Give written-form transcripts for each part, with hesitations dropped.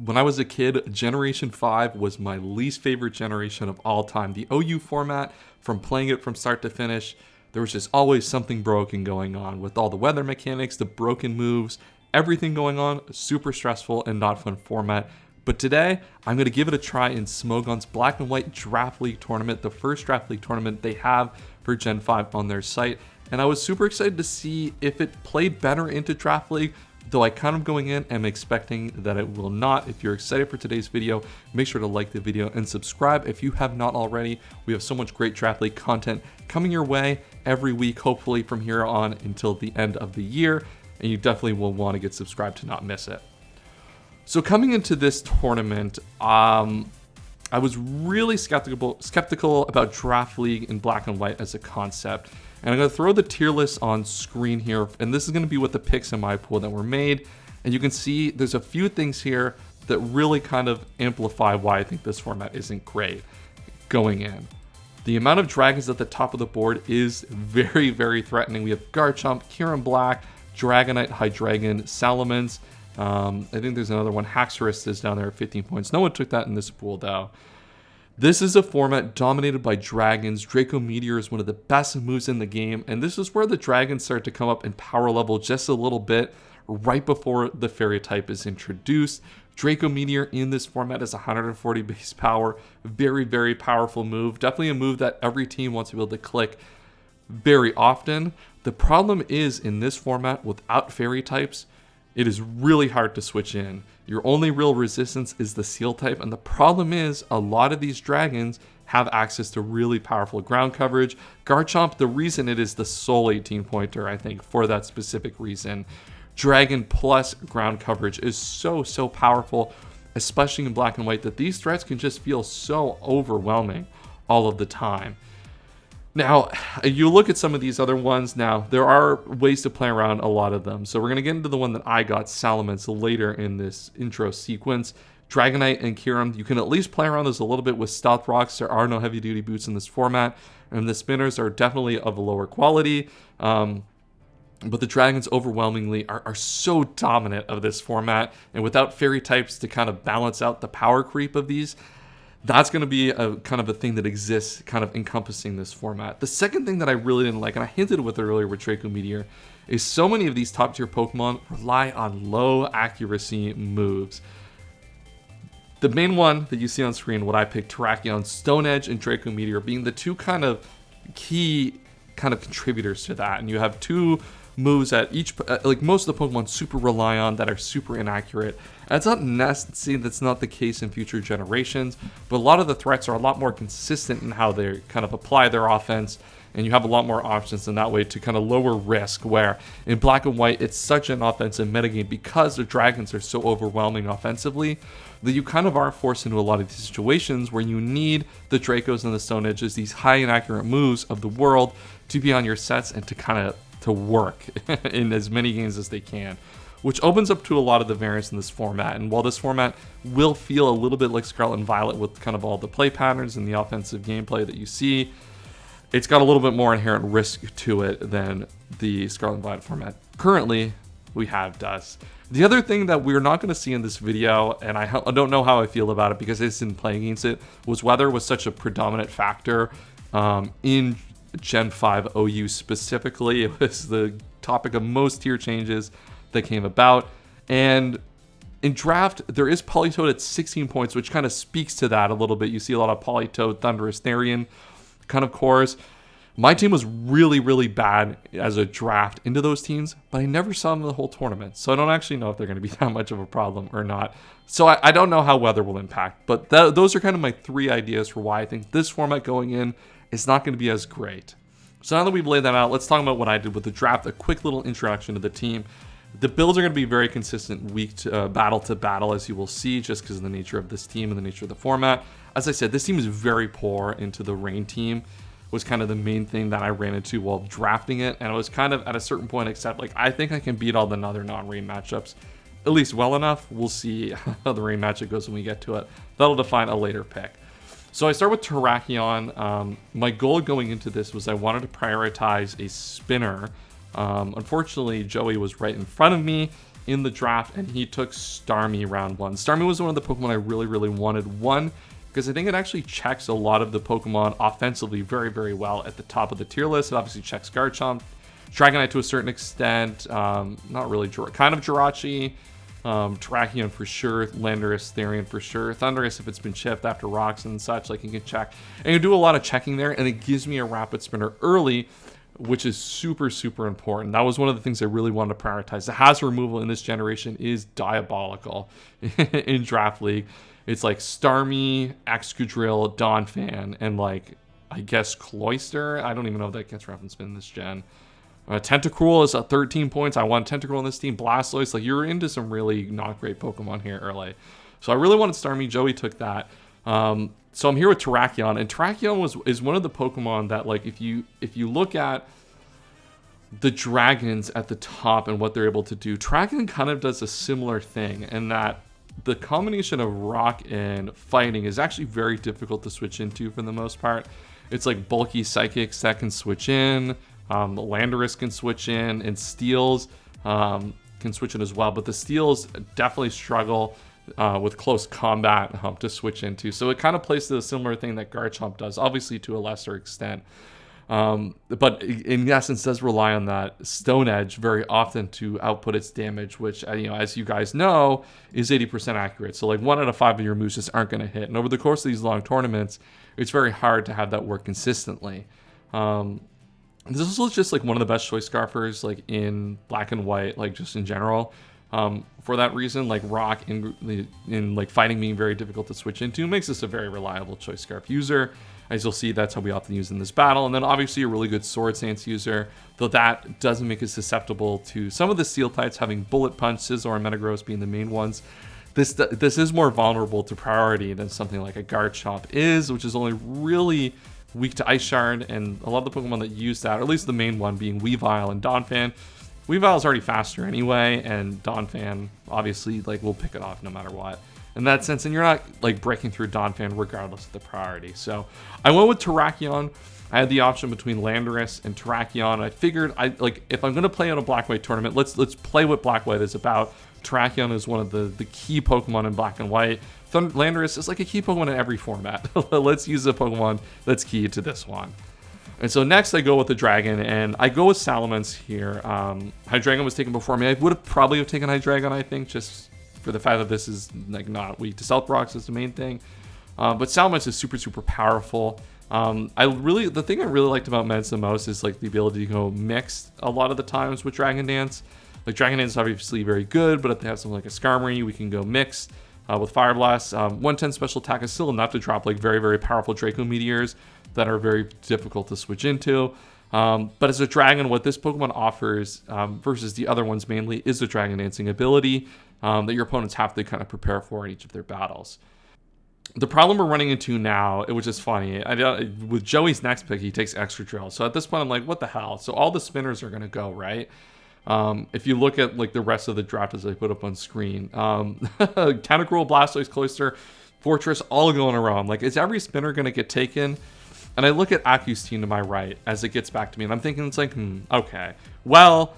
when I was a kid, Generation 5 was my least favorite generation of all time. The OU format, from playing it from start to finish, there was just always something broken going on with all the weather mechanics, the broken moves, everything going on. Super stressful and not fun format. But today, I'm going to give it a try in Smogon's Black and White Draft League tournament, the first Draft League tournament they have for Gen 5 on their site. And I was super excited to see if it played better into Draft League, though I kind of going in am expecting that it will not. If you're excited for today's video, make sure to like the video and subscribe if you have not already. We have so much great Draft League content coming your way every week, hopefully from here on until the end of the year, and you definitely will want to get subscribed to not miss it. So coming into this tournament, I was really skeptical about Draft League in Black and White as a concept. And I'm going to throw the tier list on screen here, and this is going to be what the picks in my pool that were made. And you can see there's a few things here that really kind of amplify why I think this format isn't great going in. The amount of dragons at the top of the board is very, very threatening. We have Garchomp, Kyurem Black, Dragonite, Hydreigon, Salamence. I think there's another one. Haxorus is down there at 15 points. No one took that in this pool, though. This is a format dominated by dragons. Draco Meteor is one of the best moves in the game, and this is where the dragons start to come up in power level just a little bit right before the fairy type is introduced. Draco Meteor in this format is 140 base power. Very, very powerful move. Definitely a move that every team wants to be able to click very often. The problem is in this format, without fairy types, it is really hard to switch in. Your only real resistance is the Seal type, and the problem is a lot of these dragons have access to really powerful ground coverage. Garchomp, the reason it is the sole 18-pointer, I think, for that specific reason. Dragon plus ground coverage is so powerful, especially in Black and White, that these threats can just feel so overwhelming all of the time. Now, you look at some of these other ones. Now, there are ways to play around a lot of them. So we're going to get into the one that I got, Salamence, later in this intro sequence. Dragonite and Kyurem, you can at least play around this a little bit with Stealth Rocks. There are no heavy-duty boots in this format, and the spinners are definitely of a lower quality. But the dragons overwhelmingly are so dominant of this format, and without fairy types to kind of balance out the power creep of these, that's going to be a kind of a thing that exists kind of encompassing this format. The second thing that I really didn't like, and I hinted with it earlier with Draco Meteor, is so many of these top tier Pokemon rely on low accuracy moves. The main one that you see on screen, what I picked, Terrakion, Stone Edge, and Draco Meteor being the two kind of key kind of contributors to that. And you have two moves that each, like most of the Pokemon super rely on that are super inaccurate. And it's not necessarily that's not the case in future generations, but a lot of the threats are a lot more consistent in how they kind of apply their offense, and you have a lot more options in that way to kind of lower risk, where in Black and White, it's such an offensive metagame because the dragons are so overwhelming offensively that you kind of are forced into a lot of these situations where you need the Dracos and the Stone Edges, these high inaccurate moves of the world, to be on your sets and to kind of to work in as many games as they can, which opens up to a lot of the variance in this format. And while this format will feel a little bit like Scarlet and Violet with kind of all the play patterns and the offensive gameplay that you see, it's got a little bit more inherent risk to it than the Scarlet and Violet format currently we have does. The other thing that we're not going to see in this video, and I don't know how I feel about it because I didn't play against it, was weather was such a predominant factor in Gen 5 OU specifically. It was the topic of most tier changes that came about. And in draft, there is Politoed at 16 points, which kind of speaks to that a little bit. You see a lot of Politoed, Thundurus, Therian kind of cores. My team was really, really bad as a draft into those teams, but I never saw them the whole tournament. So I don't actually know if they're going to be that much of a problem or not. So I don't know how weather will impact. But those are kind of my three ideas for why I think this format going in is not going to be as great. So now that we've laid that out, let's talk about what I did with the draft, a quick little introduction to the team. The builds are going to be very consistent week to battle, as you will see, just because of the nature of this team and the nature of the format. As I said, this team is very poor into the rain team, was kind of the main thing that I ran into while drafting it. And it was kind of at a certain point, except like, I think I can beat all the other non-rain matchups, at least well enough. We'll see how the rain matchup goes when we get to it. That'll define a later pick. So I start with Terrakion. My goal going into this was I wanted to prioritize a spinner. Unfortunately, Joey was right in front of me, in the draft, and he took Starmie round 1. Starmie was one of the Pokemon I really, really wanted. One, because I think it actually checks a lot of the Pokemon offensively very, very well at the top of the tier list. It obviously checks Garchomp, Dragonite to a certain extent, not really, kind of Jirachi, Terrakion for sure, Landorus, Therian for sure, Thundurus if it's been chipped after rocks and such, like you can check. And you do a lot of checking there, and it gives me a Rapid Spinner early, which is super, super important. That was one of the things I really wanted to prioritize. The hazard removal in this generation is diabolical in Draft League. It's like Starmie, Excadrill, Donphan, and like, I guess Cloyster. I don't even know if that gets Rapid Spin in this gen. Tentacruel is at 13 points. I want Tentacruel on this team. Blastoise, like you're into some really not great Pokemon here early. So I really wanted Starmie. Joey took that. So I'm here with Terrakion, and Terrakion is one of the Pokemon that, like, if you look at the dragons at the top and what they're able to do, Terrakion kind of does a similar thing in that the combination of rock and fighting is actually very difficult to switch into for the most part. It's like bulky psychics that can switch in, Landorus can switch in, and Steels can switch in as well, but the Steels definitely struggle with close combat to switch into. So it kind of plays to a similar thing that Garchomp does, obviously to a lesser extent. But in essence does rely on that Stone Edge very often to output its damage, which, as you guys know, is 80% accurate. So like 1 out of 5 of your moves just aren't going to hit. And over the course of these long tournaments, it's very hard to have that work consistently. This was just like one of the best choice scarfers like in Black and White, like just in general. For that reason, like rock in like fighting being very difficult to switch into makes this a very reliable choice scarf user. As you'll see, that's how we often use in this battle. And then obviously a really good Sword Stance user, though that doesn't make it susceptible to some of the Steel types, having Bullet Punch, Scizor, and Metagross being the main ones. This is more vulnerable to priority than something like a Garchomp is, which is only really weak to Ice Shard, and a lot of the Pokemon that use that, or at least the main one being Weavile and Donphan. Weavile is already faster anyway, and Donphan obviously like will pick it off no matter what. In that sense, and you're not like breaking through Donphan regardless of the priority. So I went with Terrakion. I had the option between Landorus and Terrakion. I figured if I'm gonna play on a Black-White tournament, let's play what Black-White is about. Terrakion is one of the key Pokemon in Black and White. Landorus is like a key Pokemon in every format. Let's use a Pokemon that's key to this one. And so next I go with the Dragon, and I go with Salamence here. Hydreigon was taken before me. I would have probably taken Hydreigon, I think, just for the fact that this is like not weak to Stealth Rocks is the main thing. But Salamence is super, super powerful. The thing I really liked about Meds the most is like the ability to go mixed a lot of the times with Dragon Dance. Like Dragon Dance is obviously very good, but if they have something like a Skarmory, we can go mixed. With Fire Blast, 110 special attack is still enough to drop like very, very powerful Draco Meteors that are very difficult to switch into. But as a Dragon, what this Pokemon offers versus the other ones mainly is the Dragon Dancing ability that your opponents have to kind of prepare for in each of their battles. The problem we're running into now, which is funny, with Joey's next pick, he takes Excadrill. So at this point, I'm like, what the hell? So all the spinners are going to go, right? If you look at like the rest of the draft as I put up on screen, Tentacruel, Blastoise, Cloyster, Fortress, all go in a row. I'm like, is every spinner going to get taken? And I look at Aku's team to my right as it gets back to me, and I'm thinking, it's like, okay. Well,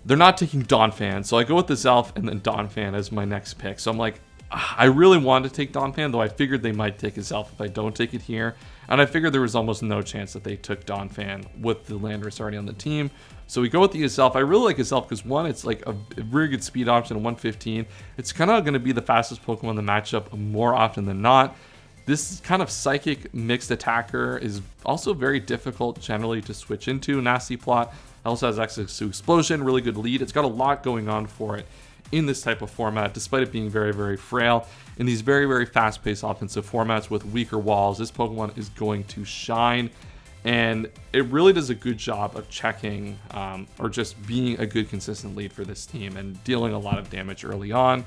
they're not taking Donphan, so I go with the Zelf and then Donphan as my next pick. So I'm like, I really wanted to take Donphan, though I figured they might take a Zelf if I don't take it here. And I figured there was almost no chance that they took Donphan with the Landorus already on the team. So we go with the Azelf. I really like Azelf because, one, it's like a very good speed option at 115. It's kind of going to be the fastest Pokemon in the matchup more often than not. This kind of psychic mixed attacker is also very difficult generally to switch into. Nasty Plot also has access to Explosion, really good lead. It's got a lot going on for it in this type of format, despite it being very, very frail. In these very, very fast-paced offensive formats with weaker walls, this Pokemon is going to shine. And it really does a good job of checking or just being a good consistent lead for this team and dealing a lot of damage early on.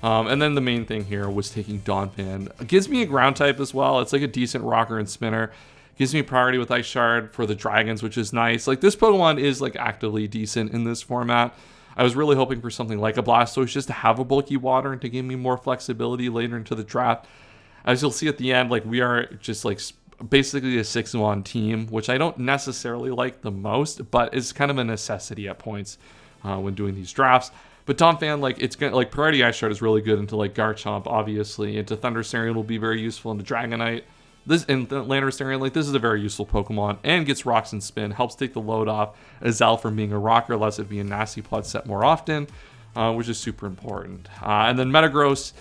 And then the main thing here was taking Donphan. It gives me a ground type as well. It's like a decent rocker and spinner. Gives me priority with Ice Shard for the Dragons, which is nice. Like this Pokemon is like actively decent in this format. I was really hoping for something like a Blastoise just to have a bulky water and to give me more flexibility later into the draft. As you'll see at the end, like we are just like basically a 6-1 team, which I don't necessarily like the most, but is kind of a necessity at points when doing these drafts. But Donphan, like, it's gonna, like, Priority Ice Shard is really good into, like, Garchomp, obviously. Into Thundersarian will be very useful, into Dragonite. This, and Landorus, like, this is a very useful Pokemon, and gets Rocks and Spin, helps take the load off Azal from being a rocker, lets it be a nasty plot set more often, which is super important. And then Metagross,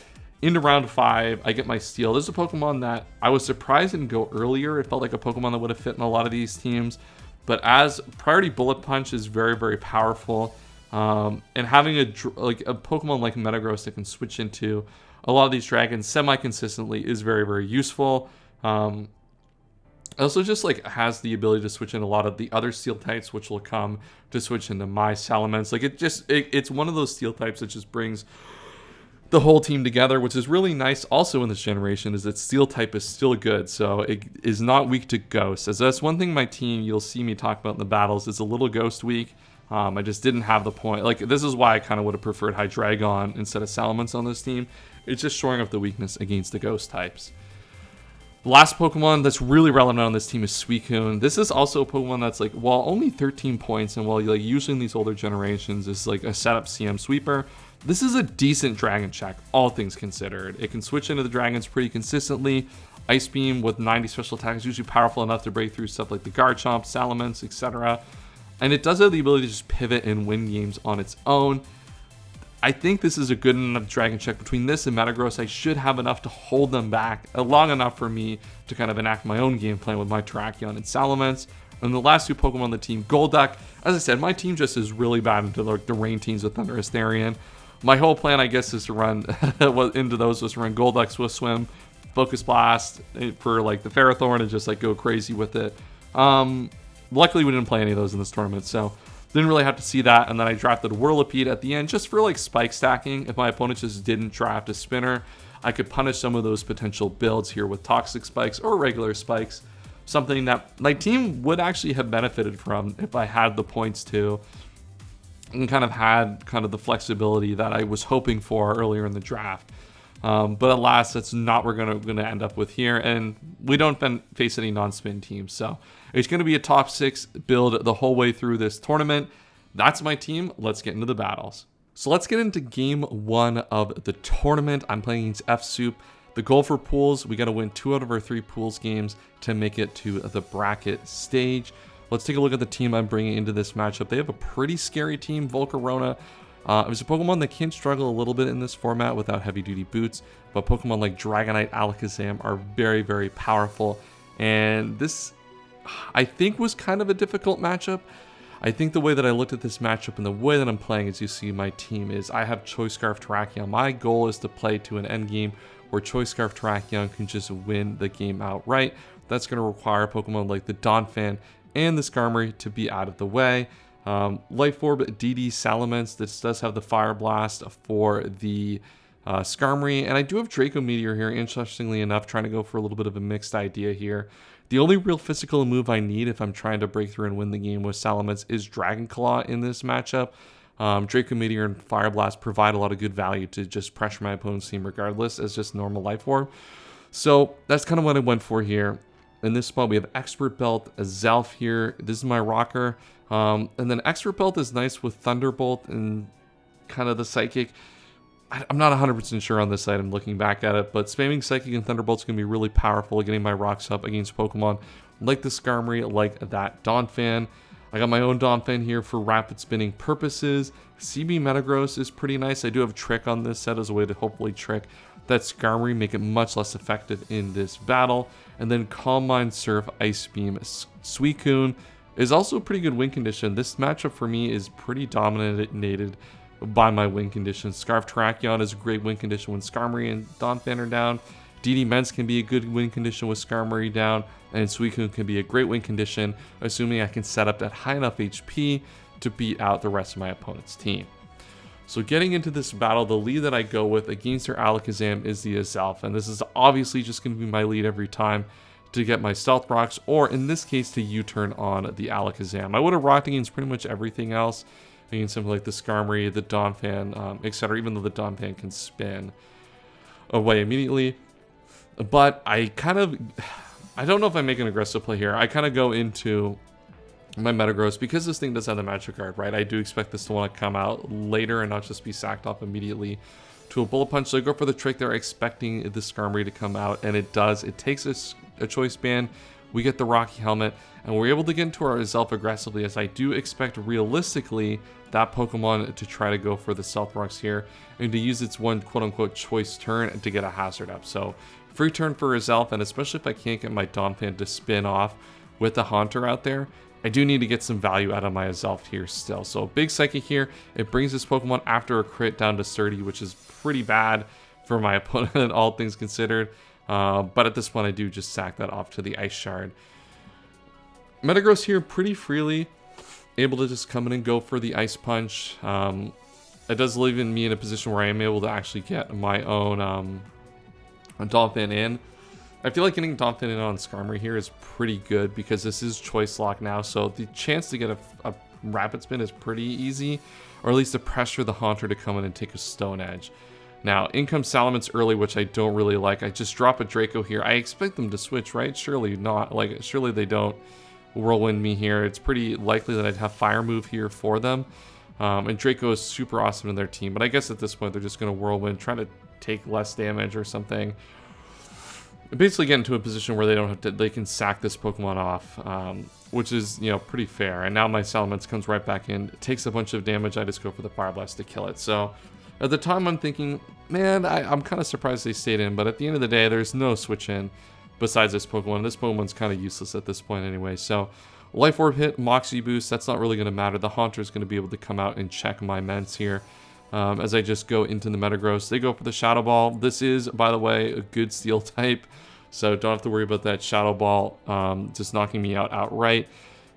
into round 5, I get my Steel. This is a Pokemon that I was surprised didn't go earlier. It felt like a Pokemon that would have fit in a lot of these teams. But as Priority Bullet Punch is very, very powerful, and having a Pokemon like Metagross that can switch into a lot of these dragons semi-consistently is very, very useful. It also just like has the ability to switch in a lot of the other Steel types, which will come to switch into my Salamence. Like it's one of those Steel types that just brings the whole team together, which is really nice also in this generation, is that Steel type is still good, so it is not weak to Ghost. As that's one thing my team, you'll see me talk about in the battles, is a little Ghost weak. I just didn't have the point. Like, this is why I kind of would have preferred Hydreigon instead of Salamence on this team. It's just shoring up the weakness against the Ghost types. The last Pokemon that's really relevant on this team is Suicune. This is also a Pokemon that's like, while only 13 points, and while like usually in these older generations is like a setup CM sweeper, this is a decent Dragon Check, all things considered. It can switch into the dragons pretty consistently. Ice Beam with 90 special attack is usually powerful enough to break through stuff like the Garchomp, Salamence, etc. And it does have the ability to just pivot and win games on its own. I think this is a good enough Dragon Check. Between this and Metagross, I should have enough to hold them back long enough for me to kind of enact my own game plan with my Terrakion and Salamence. And the last two Pokemon on the team, Golduck. As I said, my team just is really bad into like the rain teams with Thundurus Therian. My whole plan, I guess, is to run into those was to run Golduck, Swift Swim, Focus Blast for like the Ferrothorn and just like go crazy with it. Luckily, we didn't play any of those in this tournament, so didn't really have to see that. And then I drafted Whirlipede at the end just for like spike stacking. If my opponent just didn't draft a spinner, I could punish some of those potential builds here with toxic spikes or regular spikes. Something that my team would actually have benefited from if I had the points to, and kind of had kind of the flexibility that I was hoping for earlier in the draft. But alas, that's not what we're going to end up with here, and we don't face any non-spin teams. So it's going to be a top 6 build the whole way through this tournament. That's my team. Let's get into the battles. So let's get into game 1 of the tournament. I'm playing against F-Soup. The goal for pools, we got to win 2 out of our 3 pools games to make it to the bracket stage. Let's take a look at the team I'm bringing into this matchup. They have a pretty scary team, Volcarona. It was a Pokemon that can struggle a little bit in this format without heavy-duty boots, but Pokemon like Dragonite, Alakazam are very, very powerful. And this, I think, was kind of a difficult matchup. I think the way that I looked at this matchup and the way that I'm playing, as you see my team, is I have Choice Scarf Terrakion. My goal is to play to an end game where Choice Scarf Terrakion can just win the game outright. That's going to require Pokemon like the Donphan and the Skarmory to be out of the way. Life Orb, DD, Salamence. This does have the Fire Blast for the Skarmory, and I do have Draco Meteor here, interestingly enough, trying to go for a little bit of a mixed idea here. The only real physical move I need if I'm trying to break through and win the game with Salamence is Dragon Claw in this matchup. Draco Meteor and Fire Blast provide a lot of good value to just pressure my opponent's team regardless as just normal Life Orb. So that's kind of what I went for here. In this spot, we have Expert Belt, a Zelf here. This is my rocker. And then Expert Belt is nice with Thunderbolt and kind of the Psychic. I'm not 100% sure on this item looking back at it, but spamming Psychic and Thunderbolt is going to be really powerful at getting my rocks up against Pokemon like the Skarmory, like that Donphan. I got my own Donphan here for rapid spinning purposes. CB Metagross is pretty nice. I do have Trick on this set as a way to hopefully trick that Skarmory, make it much less effective in this battle. And then Calm Mind, Surf, Ice Beam, Suicune is also a pretty good win condition. This matchup for me is pretty dominated by my win condition. Scarf Terrakion is a great win condition when Skarmory and Donphan are down. DD Ments can be a good win condition with Skarmory down, and Suicune can be a great win condition, assuming I can set up at high enough HP to beat out the rest of my opponent's team. So getting into this battle, the lead that I go with against their Alakazam is the Azelf, and this is obviously just going to be my lead every time to get my Stealth Rocks, or in this case, to U-turn on the Alakazam. I would have rocked against pretty much everything else, against something like the Skarmory, the Donphan, etc., even though the Donphan can spin away immediately. But I don't know if I make an aggressive play here. I kind of go into my Metagross, because this thing does have the Magic Guard, right? I do expect this to want to come out later and not just be sacked off immediately to a Bullet Punch. So I go for the trick there, expecting the Skarmory to come out, and it does. It takes a Choice Band. We get the Rocky Helmet, and we're able to get into our Azelf aggressively, as I do expect realistically that Pokemon to try to go for the Stealth Rocks here and to use its one quote-unquote choice turn to get a Hazard up. So free turn for Azelf, and especially if I can't get my Donphan to spin off with the Haunter out there, I do need to get some value out of my Azelf here still. So big Psychic here. It brings this Pokemon after a crit down to 30, which is pretty bad for my opponent, all things considered. But at this point, I do just sack that off to the Ice Shard. Metagross here pretty freely, able to just come in and go for the Ice Punch. It does leave me in a position where I am able to actually get my own Donphan in. I feel like getting Donphan in on Skarmory here is pretty good because this is Choice Lock now, so the chance to get a Rapid Spin is pretty easy, or at least to pressure the Haunter to come in and take a Stone Edge. Now, in comes Salamence early, which I don't really like. I just drop a Draco here. I expect them to switch, right? Surely not. Like, surely they don't Whirlwind me here. It's pretty likely that I'd have Fire Move here for them. And Draco is super awesome in their team, but I guess at this point they're just going to Whirlwind, try to take less damage or something. Basically get into a position where they don't have to, they can sack this Pokemon off, which is, you know, pretty fair. And now my Salamence comes right back in, takes a bunch of damage. I just go for the Fire Blast to kill it. So at the time I'm thinking, man, I'm kind of surprised they stayed in, but at the end of the day, there's no switch in besides this Pokemon. This Pokemon's kind of useless at this point anyway. So Life Orb hit, Moxie Boost, that's not really going to matter. The Haunter is going to be able to come out and check my Ments here. As I just go into the Metagross. They go for the Shadow Ball. This is, by the way, a good Steel type, so don't have to worry about that Shadow Ball just knocking me out outright.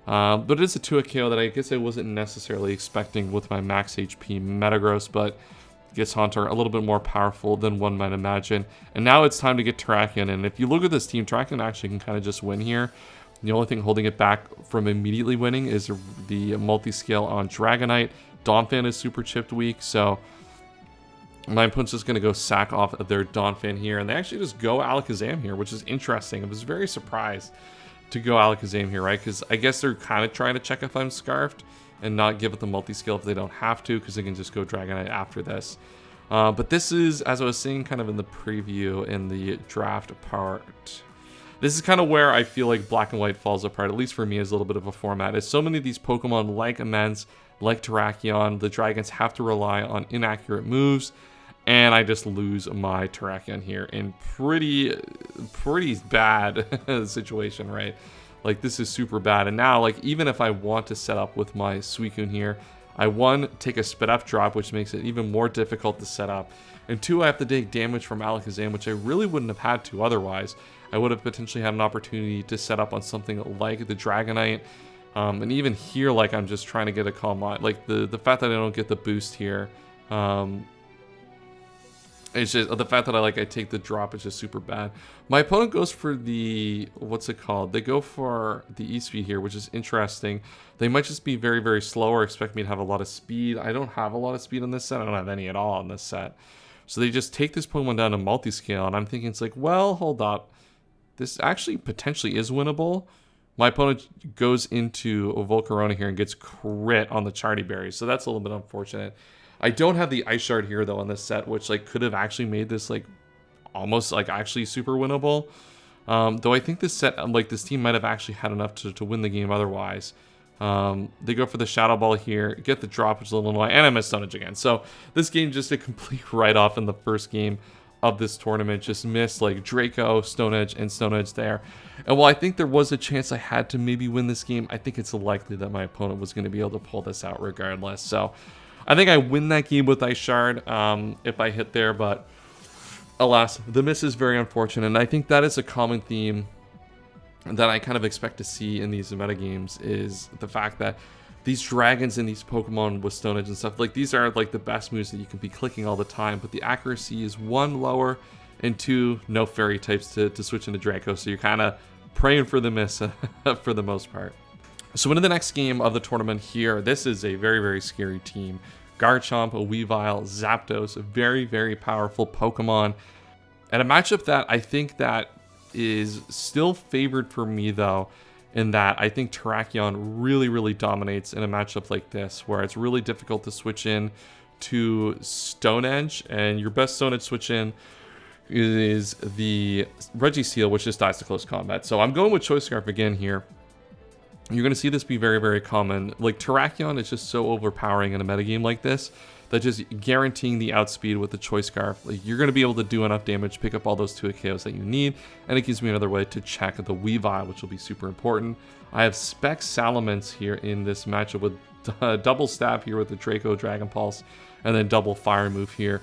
But it is a 2-hit KO that I guess I wasn't necessarily expecting with my max HP Metagross, but gets Haunter a little bit more powerful than one might imagine. And now it's time to get Terrakion, and if you look at this team, Terrakion actually can kind of just win here. The only thing holding it back from immediately winning is the multi-scale on Dragonite. Donphan is super chipped weak, so my opponent's just going to go sack off of their Donphan here, and they actually just go Alakazam here, which is interesting. I was very surprised to go Alakazam here, right? Because I guess they're kind of trying to check if I'm Scarfed and not give it the multi-scale if they don't have to, because they can just go Dragonite after this. But this is, as I was saying kind of in the preview in the draft part, this is kind of where I feel like Black and White falls apart, at least for me, as a little bit of a format. As so many of these Pokemon, like Immense, like Terrakion, the Dragons have to rely on inaccurate moves, and I just lose my Terrakion here in pretty bad situation, right? Like, this is super bad. And now, like, even if I want to set up with my Suicune here, I, one, take a Spit Up drop, which makes it even more difficult to set up, and two, I have to take damage from Alakazam, which I really wouldn't have had to otherwise. I would have potentially had an opportunity to set up on something like the Dragonite. And even here, like, I'm just trying to get a Calm Mind. Like, the fact that I don't get the boost here, it's just the fact that I take the drop is just super bad. My opponent goes for the, what's it called? They go for the E-Speed here, which is interesting. They might just be very, very slow or expect me to have a lot of speed. I don't have a lot of speed on this set. I don't have any at all on this set. So they just take this Pokemon down to multi-scale, and I'm thinking, it's like, well, hold up. This actually potentially is winnable. My opponent goes into a Volcarona here and gets crit on the Charty Berry, so that's a little bit unfortunate. I don't have the Ice Shard here, though, on this set, which, like, could have actually made this, like, almost, like, actually super winnable. Though I think this set, like, this team might have actually had enough to win the game otherwise. They go for the Shadow Ball here, get the drop, which is a little annoying, and I miss Stone Edge again. So this game just a complete write-off in the first game of this tournament. Just missed, like, Draco, Stone Edge, and Stone Edge there. And while I think there was a chance I had to maybe win this game, I think it's likely that my opponent was going to be able to pull this out regardless. So I think I win that game with Ice Shard if I hit there, but alas, the miss is very unfortunate. And I think that is a common theme that I kind of expect to see in these metagames, is the fact that these dragons and these Pokemon with Stone Edge and stuff, like, these are like the best moves that you can be clicking all the time, but the accuracy is one, lower, and two, no fairy types to switch into Draco, so you're kind of praying for the miss for the most part. So into the next game of the tournament here, this is a very, very scary team. Garchomp, Weavile, Zapdos, a very, very powerful Pokemon. And a matchup that I think that is still favored for me, though, in that I think Terrakion really dominates in a matchup like this, where it's really difficult to switch in to Stone Edge, and your best Stone Edge switch in is the Registeel, which just dies to close combat. So I'm going with Choice Scarf again here. You're going to see this be very common. Like, Terrakion is just so overpowering in a metagame like this that just guaranteeing the outspeed with the Choice Scarf, like, you're going to be able to do enough damage, pick up all those 2 KOs that you need, and it gives me another way to check the Weavile, which will be super important. I have Spec Salamence here in this matchup with double stab here with the Draco Dragon Pulse, and then double Fire move here.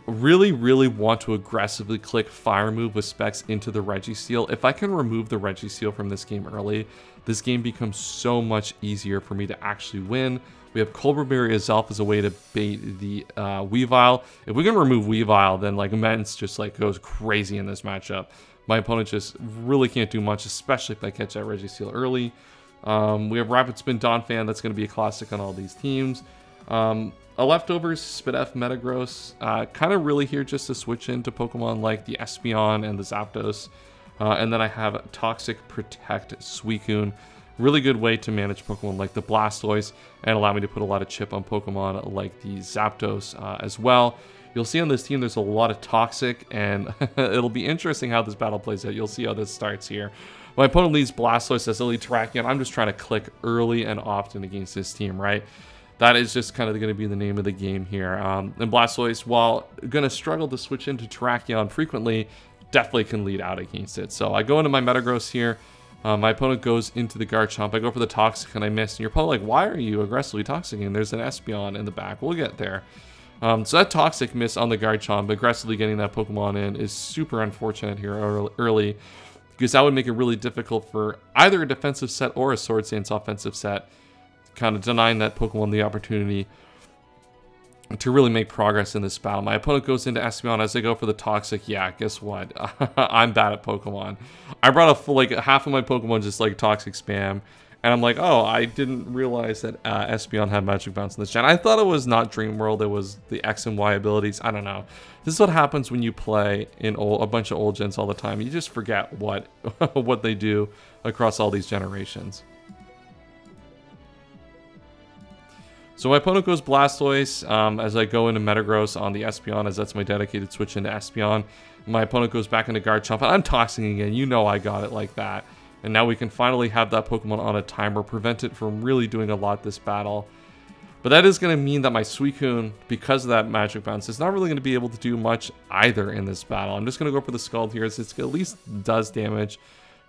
Really want to aggressively click Fire move with Specs into the Registeel. If I can remove the Registeel from this game early, this game becomes so much easier for me to actually win. We have Colbur Berry Azelf as a way to bait the Weavile. If we can remove Weavile, then like Immense just like goes crazy in this matchup. My opponent just really can't do much, especially if I catch that Registeel early. We have Rapid Spin Donphan. That's going to be a classic on all these teams. A leftovers Spidef Metagross, kind of really here just to switch into Pokemon like the Espeon and the Zapdos. And then I have Toxic Protect Suicune. Really good way to manage Pokemon like the Blastoise and allow me to put a lot of chip on Pokemon like the Zapdos as well. You'll see on this team there's a lot of Toxic, and it'll be interesting how this battle plays out. You'll see how this starts here. My opponent leads Blastoise as a lead Terrakion. I'm just trying to click early and often against this team, right? That is just kind of going to be the name of the game here. And Blastoise, while going to struggle to switch into Terrakion frequently, definitely can lead out against it. So I go into my Metagross here. My opponent goes into the Garchomp. I go for the Toxic and I miss. And you're probably like, why are you aggressively Toxicing? There's an Espeon in the back. We'll get there. So that Toxic miss on the Garchomp, aggressively getting that Pokemon in, is super unfortunate here early, because that would make it really difficult for either a defensive set or a Swords Dance offensive set, kind of denying that Pokemon the opportunity to really make progress in this battle. My opponent goes into Espeon as they go for the Toxic. Yeah, guess what? I'm bad at Pokemon. I brought a full, like, half of my Pokemon just like Toxic spam, and I'm like, oh, I didn't realize that Espeon had Magic Bounce in this gen. I thought it was not Dream World, it was the X and Y abilities. I don't know. This is what happens when you play in a bunch of old gens all the time. You just forget what what they do across all these generations. So my opponent goes Blastoise as I go into Metagross on the Espeon, as that's my dedicated switch into Espeon. My opponent goes back into Garchomp, and I'm Toxing again. You know I got it like that. And now we can finally have that Pokemon on a timer, prevent it from really doing a lot this battle. But that is going to mean that my Suicune, because of that Magic Bounce, is not really going to be able to do much either in this battle. I'm just going to go for the Scald here, as it at least does damage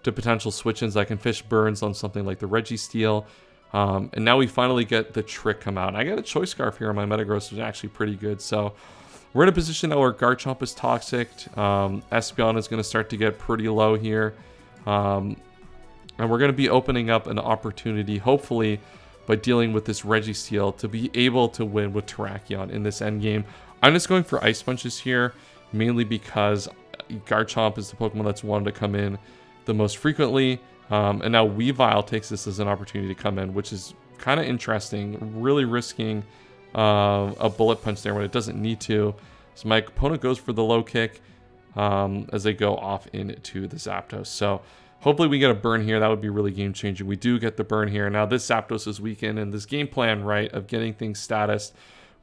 to potential switch-ins. I can fish burns on something like the Registeel. And now we finally get the trick come out. And I got a Choice Scarf here on my Metagross, which is actually pretty good. So we're in a position now where Garchomp is Toxic. Espeon is going to start to get pretty low here. And we're going to be opening up an opportunity, hopefully, by dealing with this Registeel, to be able to win with Terrakion in this endgame. I'm just going for Ice Punches here, mainly because Garchomp is the Pokemon that's wanted to come in the most frequently. And now Weavile takes this as an opportunity to come in, which is kind of interesting. Really risking a Bullet Punch there when it doesn't need to. So my opponent goes for the low kick as they go off into the Zapdos. So hopefully we get a burn here. That would be really game changing. We do get the burn here. Now this Zapdos is weakened, and this game plan, right, of getting things status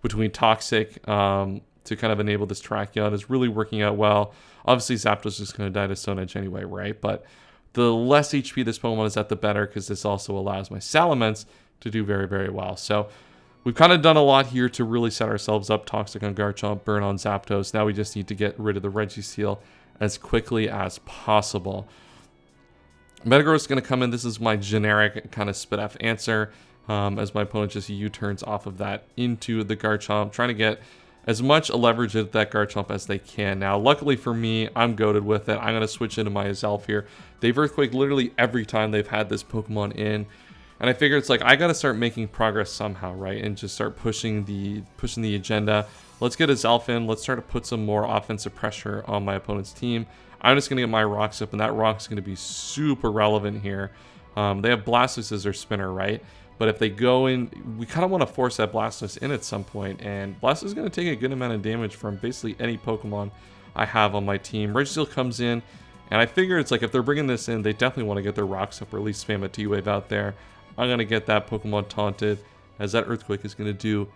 between Toxic to kind of enable this Terrakion is really working out well. Obviously Zapdos is going to die to Stone Edge anyway, right? But the less HP this Pokemon is at, the better, because this also allows my Salamence to do very well. So we've kind of done a lot here to really set ourselves up. Toxic on Garchomp, burn on Zapdos. Now we just need to get rid of the Registeel as quickly as possible. Metagross is going to come in. This is my generic kind of Spidef answer, as my opponent just U-turns off of that into the Garchomp, trying to get as much leverage at that Garchomp as they can. Now, luckily for me, I'm goated with it. I'm going to switch into my Azelf here. They've Earthquake literally every time they've had this Pokemon in. And I figure it's like, I got to start making progress somehow, right? And just start pushing the agenda. Let's get Azelf in. Let's start to put some more offensive pressure on my opponent's team. I'm just going to get my Rocks up, and that Rock's going to be super relevant here. They have Blastoise as their spinner, right? But if they go in, we kind of want to force that Blastoise in at some point, and Blastoise is going to take a good amount of damage from basically any Pokemon I have on my team. Registeel comes in, And I figure it's like if they're bringing this in, they definitely want to get their rocks up or at least spam a T-Wave out there. I'm going to get that Pokemon taunted, as that Earthquake is going to do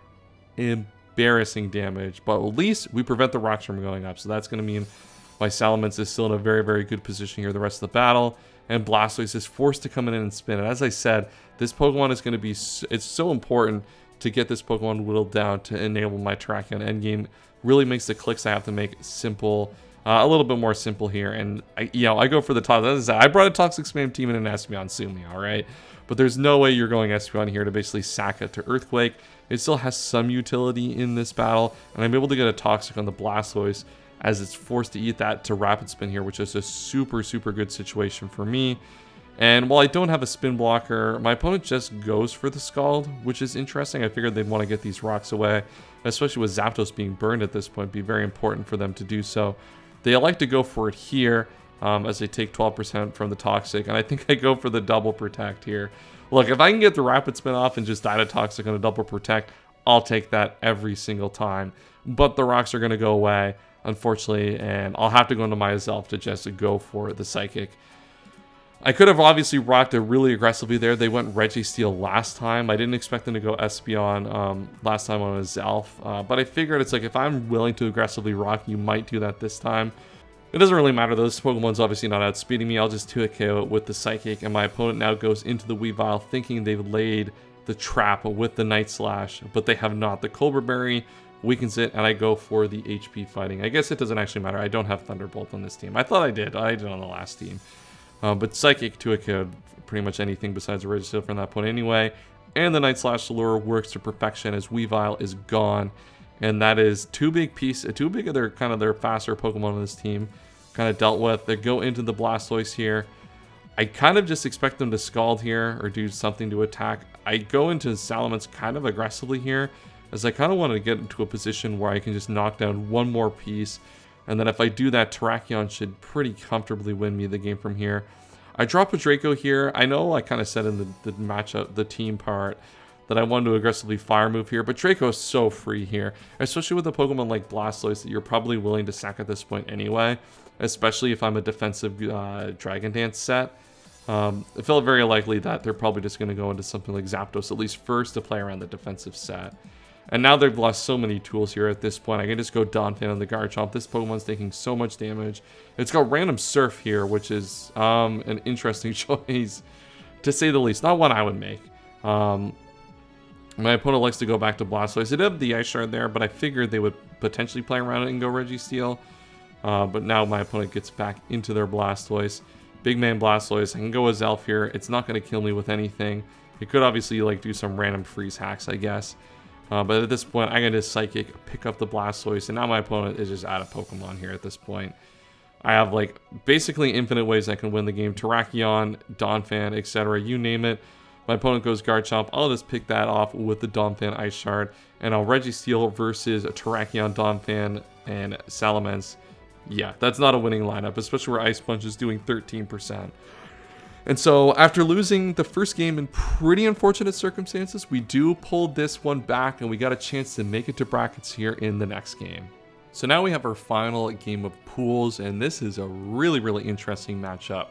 embarrassing damage. But at least we prevent the rocks from going up. So that's going to mean my Salamence is still in a very, very good position here the rest of the battle. And Blastoise is forced to come in and spin. And as I said, this Pokemon is going to be... It's so important to get this Pokemon whittled down to enable my Terrakion endgame. Really makes the clicks I have to make simple... a little bit more simple here, and I go for the top. I brought a Toxic Spam team in an Espeon Sumi, all right? But there's no way you're going Espeon here to basically sack it to Earthquake. It still has some utility in this battle, and I'm able to get a Toxic on the Blastoise as it's forced to eat that to Rapid Spin here, which is a super, super good situation for me. And while I don't have a spin blocker, my opponent just goes for the Scald, which is interesting. I figured they'd want to get these rocks away, especially with Zapdos being burned at this point. It'd be very important for them to do so. They like to go for it here as they take 12% from the Toxic, and I think I go for the double Protect here. Look, if I can get the Rapid Spin off and just die to Toxic on a double Protect, I'll take that every single time. But the rocks are going to go away, unfortunately, and I'll have to go into myself to just go for the Psychic. I could have obviously rocked it really aggressively there. They went Registeel last time. I didn't expect them to go Espeon last time on a Zelf. But I figured it's like if I'm willing to aggressively rock, you might do that this time. It doesn't really matter though. This Pokemon's obviously not outspeeding me. I'll just 2-hit KO it with the Psychic. And my opponent now goes into the Weavile thinking they've laid the trap with the Night Slash. But they have not. The Cobra Berry weakens it, and I go for the HP fighting. I guess it doesn't actually matter. I don't have Thunderbolt on this team. I thought I did. I did on the last team. But Psychic to a kid, pretty much anything besides a Registeel from that point anyway. And the Night Slash Lure works to perfection as Weavile is gone. And that is two big of their kind of their faster Pokemon on this team kind of dealt with. They go into the Blastoise here. I kind of just expect them to Scald here or do something to attack. I go into Salamence kind of aggressively here as I kind of want to get into a position where I can just knock down one more piece. And then if I do that, Terrakion should pretty comfortably win me the game from here. I drop a Draco here. I know I kind of said in the matchup, the team part, that I wanted to aggressively Fire Move here, but Draco is so free here, especially with a Pokemon like Blastoise that you're probably willing to sack at this point anyway, especially if I'm a defensive Dragon Dance set. I feel very likely that they're probably just going to go into something like Zapdos, at least first, to play around the defensive set. And now they've lost so many tools here at this point. I can just go Donphan on the Garchomp. This Pokemon's taking so much damage. It's got Random Surf here, which is an interesting choice, to say the least. Not one I would make. My opponent likes to go back to Blastoise. It did have the Ice Shard there, but I figured they would potentially play around it and go Registeel. But now my opponent gets back into their Blastoise. Big man Blastoise. I can go with Zelf here. It's not going to kill me with anything. It could obviously like do some random freeze hacks, I guess. But at this point, I can just Psychic, pick up the Blastoise, and now my opponent is just out of Pokemon here at this point. I have like basically infinite ways I can win the game. Terrakion, Donphan, etc. You name it. My opponent goes Garchomp. I'll just pick that off with the Donphan Ice Shard, and I'll Registeel versus a Terrakion, Donphan, and Salamence. Yeah, that's not a winning lineup, especially where Ice Punch is doing 13%. And so after losing the first game in pretty unfortunate circumstances, we do pull this one back and we got a chance to make it to brackets here in the next game. So now we have our final game of pools, and this is a really, really interesting matchup.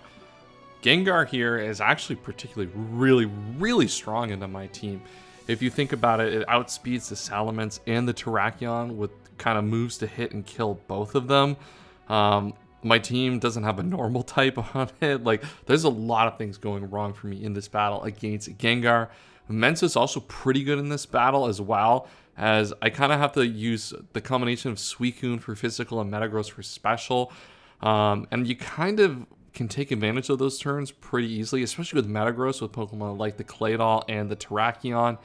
Gengar here is actually particularly really strong into my team. If you think about it, it outspeeds the Salamence and the Terrakion with kind of moves to hit and kill both of them. My team doesn't have a normal type on it. Like, there's a lot of things going wrong for me in this battle against Gengar. Mensa's also pretty good in this battle as well, as I kind of have to use the combination of Suicune for physical and Metagross for special. And you kind of can take advantage of those turns pretty easily, especially with Metagross, with Pokemon like the Claydol and the Terrakion.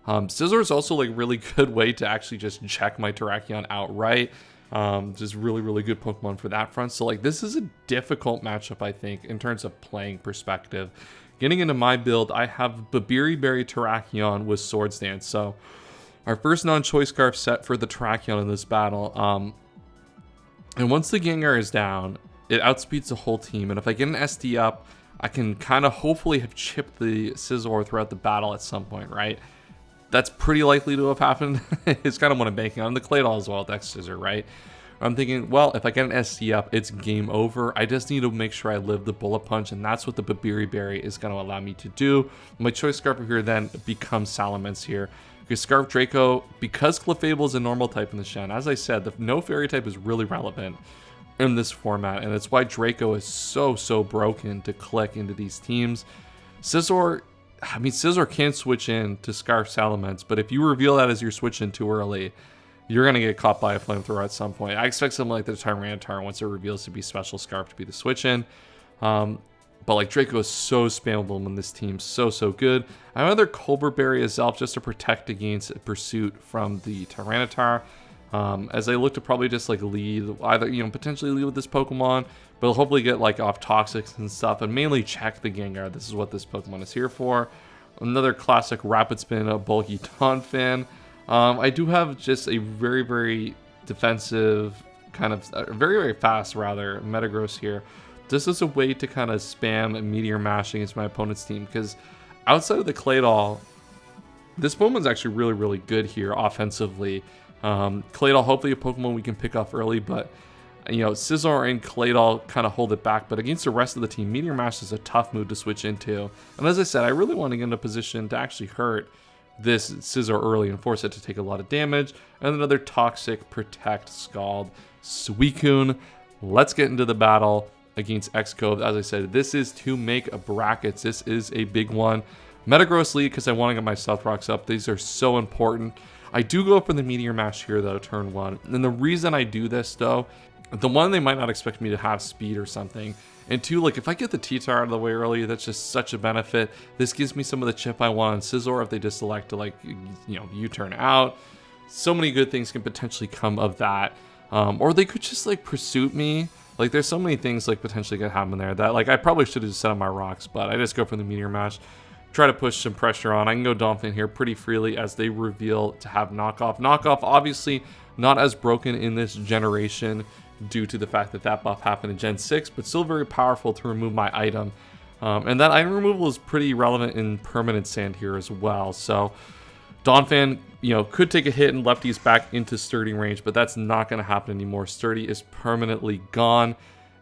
Scizor is also like really good way to actually just check my Terrakion outright. Just really good Pokemon for that front. So like this is a difficult matchup, I think, in terms of playing perspective. Getting into my build, I have Babiri Berry Terrakion with Swords Dance. So our first non-choice scarf set for the Terrakion in this battle. And once the Gengar is down, it outspeeds the whole team. And if I get an SD up, I can kind of hopefully have chipped the Scizor throughout the battle at some point, right? That's pretty likely to have happened. It's kind of what I'm banking on. The Claydol as well, Dex Scissor, right? I'm thinking, well, if I get an SC up, it's game over. I just need to make sure I live the Bullet Punch, and that's what the Babiri Berry is going to allow me to do. My choice Scarf here then becomes Salamence here. Because Scarf Draco, because Clefable is a normal type in the Shen, as I said, the no fairy type is really relevant in this format, and it's why Draco is so broken to click into these teams. Scizor, I mean, Scizor can switch in to Scarf Salamence, but if you reveal that as your switch in too early, you're going to get caught by a Flamethrower at some point. I expect something like the Tyranitar, once it reveals to be Special Scarf, to be the switch in. But like Draco is so spammable in this team, so good. I have another Colbur Berry as Zelf just to protect against pursuit from the Tyranitar. As I look to probably just like lead, either, you know, potentially lead with this Pokemon, but I'll hopefully get like off Toxics and stuff, and mainly check the Gengar. This is what this Pokemon is here for. Another classic Rapid Spin, a bulky Donphan. I do have just a very defensive, kind of very fast rather, Metagross here. This is a way to kind of spam Meteor Mash against my opponent's team, because outside of the Claydol, this Pokemon's actually really good here offensively. Claydol, hopefully a Pokemon we can pick off early, but you know, Scizor and Claydol kind of hold it back. But against the rest of the team, Meteor Mash is a tough move to switch into. And as I said, I really want to get in a position to actually hurt this Scizor early and force it to take a lot of damage. And another Toxic, Protect, Scald, Suicune. Let's get into the battle against Xcode. As I said, this is to make brackets. This is a big one. Metagross lead because I want to get my Stealth Rocks up. These are so important. I do go for the Meteor Mash here though, turn 1. And the reason I do this though, the one, they might not expect me to have speed or something. And 2, like if I get the T-Tar out of the way early, that's just such a benefit. This gives me some of the chip I want on Scizor if they just select to like, you know, U-turn out. So many good things can potentially come of that. Or they could just like pursuit me. Like there's so many things like potentially could happen there that like I probably should have just set up my rocks, but I just go for the Meteor Mash. Try to push some pressure on. I can go Donphan here pretty freely as they reveal to have Knockoff. Knockoff obviously not as broken in this generation due to the fact that that buff happened in Gen 6, but still very powerful to remove my item. And that item removal is pretty relevant in Permanent Sand here as well. So Donphan, you know, could take a hit and lefties back into Sturdy range, but that's not going to happen anymore. Sturdy is permanently gone.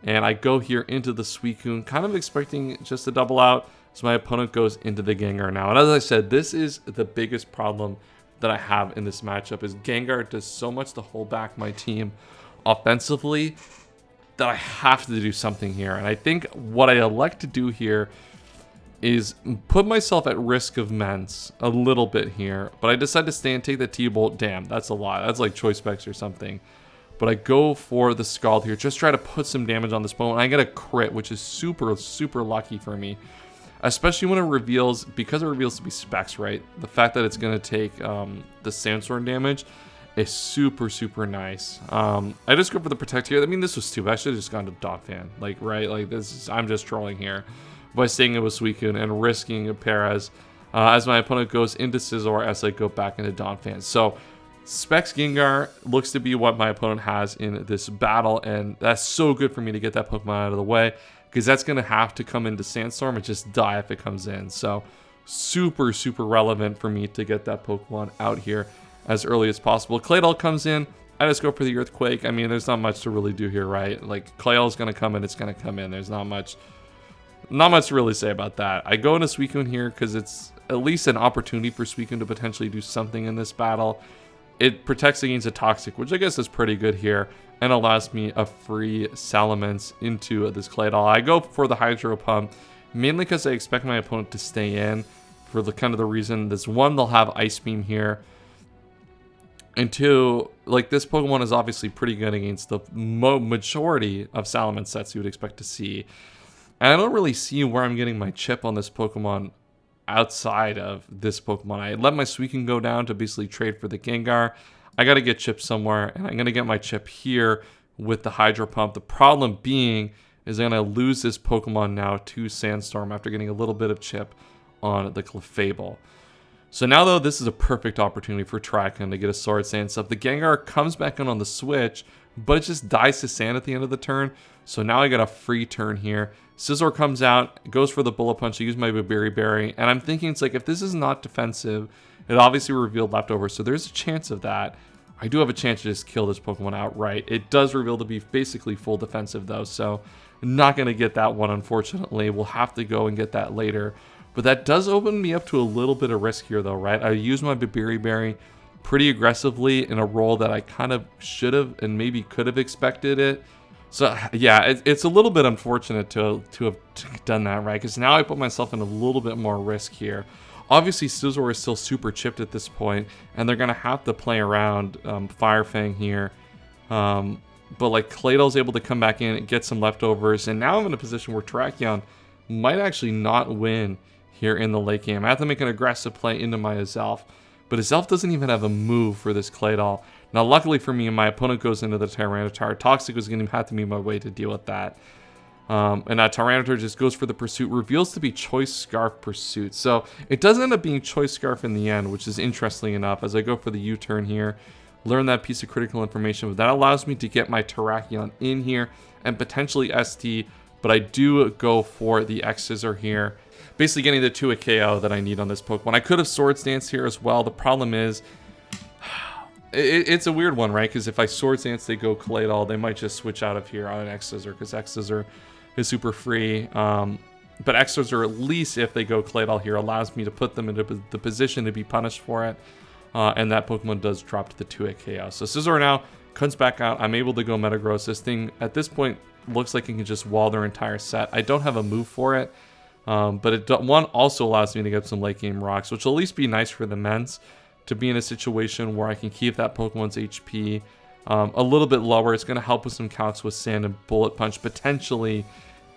And I go here into the Suicune, kind of expecting just a double out. So my opponent goes into the Gengar now. And as I said, this is the biggest problem that I have in this matchup is Gengar does so much to hold back my team offensively that I have to do something here. And I think what I elect to do here is put myself at risk of Mence a little bit here. But I decide to stay and take the T-Bolt. Damn, that's a lot. That's like Choice Specs or something. But I go for the Scald here. Just try to put some damage on this Pokemon. I get a crit, which is super lucky for me. Especially when it reveals, because it reveals to be Specs, right? The fact that it's going to take the Sandstorm damage is super nice. I just go for the Protect here. I mean, this was stupid. I should have just gone to Donphan. Like, right? Like, this is, I'm just trolling here by saying it was Suicune and risking a Perez as my opponent goes into Scizor as I go back into Donphan. So, Specs Gengar looks to be what my opponent has in this battle, and that's so good for me to get that Pokemon out of the way, because that's going to have to come into Sandstorm and just die if it comes in. So super relevant for me to get that Pokemon out here as early as possible. Claydol comes in. I just go for the Earthquake. I mean, there's not much to really do here, right? Like, Claydol's going to come in. It's going to come in. There's not much to really say about that. I go into Suicune here because it's at least an opportunity for Suicune to potentially do something in this battle. It protects against a Toxic, which I guess is pretty good here, and allows me a free Salamence into this Claydol. I go for the Hydro Pump, mainly because I expect my opponent to stay in for the kind of the reason this one, they'll have Ice Beam here, and 2, like this Pokemon is obviously pretty good against the majority of Salamence sets you would expect to see. And I don't really see where I'm getting my chip on this Pokemon outside of this Pokemon. I let my Suicune go down to basically trade for the Gengar. I got to get chips somewhere, and I'm going to get my chip here with the Hydro Pump. The problem being is I'm going to lose this Pokemon now to Sandstorm after getting a little bit of chip on the Clefable. So now, though, this is a perfect opportunity for Triken to get a Sword Sand stuff. The Gengar comes back in on the switch, but it just dies to Sand at the end of the turn. So now I got a free turn here. Scizor comes out, goes for the Bullet Punch. I use my Babiri Berry, and I'm thinking it's like if this is not defensive, it obviously revealed leftover, so there's a chance of that. I do have a chance to just kill this Pokemon outright. It does reveal to be basically full defensive though, so not going to get that one, unfortunately. We'll have to go and get that later. But that does open me up to a little bit of risk here though, right? I used my Babiri Berry pretty aggressively in a role that I kind of should have and maybe could have expected it. So yeah, it's a little bit unfortunate to have done that, right? Because now I put myself in a little bit more risk here. Obviously, Scizor is still super chipped at this point, and they're going to have to play around Fire Fang here. But like Claydol's able to come back in and get some leftovers, and now I'm in a position where Terrakion might actually not win here in the late game. I have to make an aggressive play into my Azelf, but Azelf doesn't even have a move for this Claydol. Now, luckily for me, my opponent goes into the Tyranitar. Toxic was going to have to be my way to deal with that. And that Tyranitar just goes for the Pursuit, reveals to be Choice Scarf Pursuit. So it does end up being Choice Scarf in the end, which is interesting enough as I go for the U-turn here. Learn that piece of critical information. But that allows me to get my Terrakion in here and potentially ST. But I do go for the X-Scissor here. Basically getting the 2-hit KO that I need on this Pokemon. I could have Swords Dance here as well. The problem is, it's a weird one, right? Because if I Swords Dance, they go Claydol, they might just switch out of here on an X-Scissor because X-Scissor is super free. But X-Scissor, at least if they go Claydol here, allows me to put them into the position to be punished for it. And that Pokemon does drop to the 2-hit KO. So Scizor now comes back out. I'm able to go Metagross. This thing, at this point, looks like it can just wall their entire set. I don't have a move for it. But one also allows me to get some late game rocks, which will at least be nice for the Ments to be in a situation where I can keep that Pokemon's HP a little bit lower. It's going to help with some counts with Sand and Bullet Punch potentially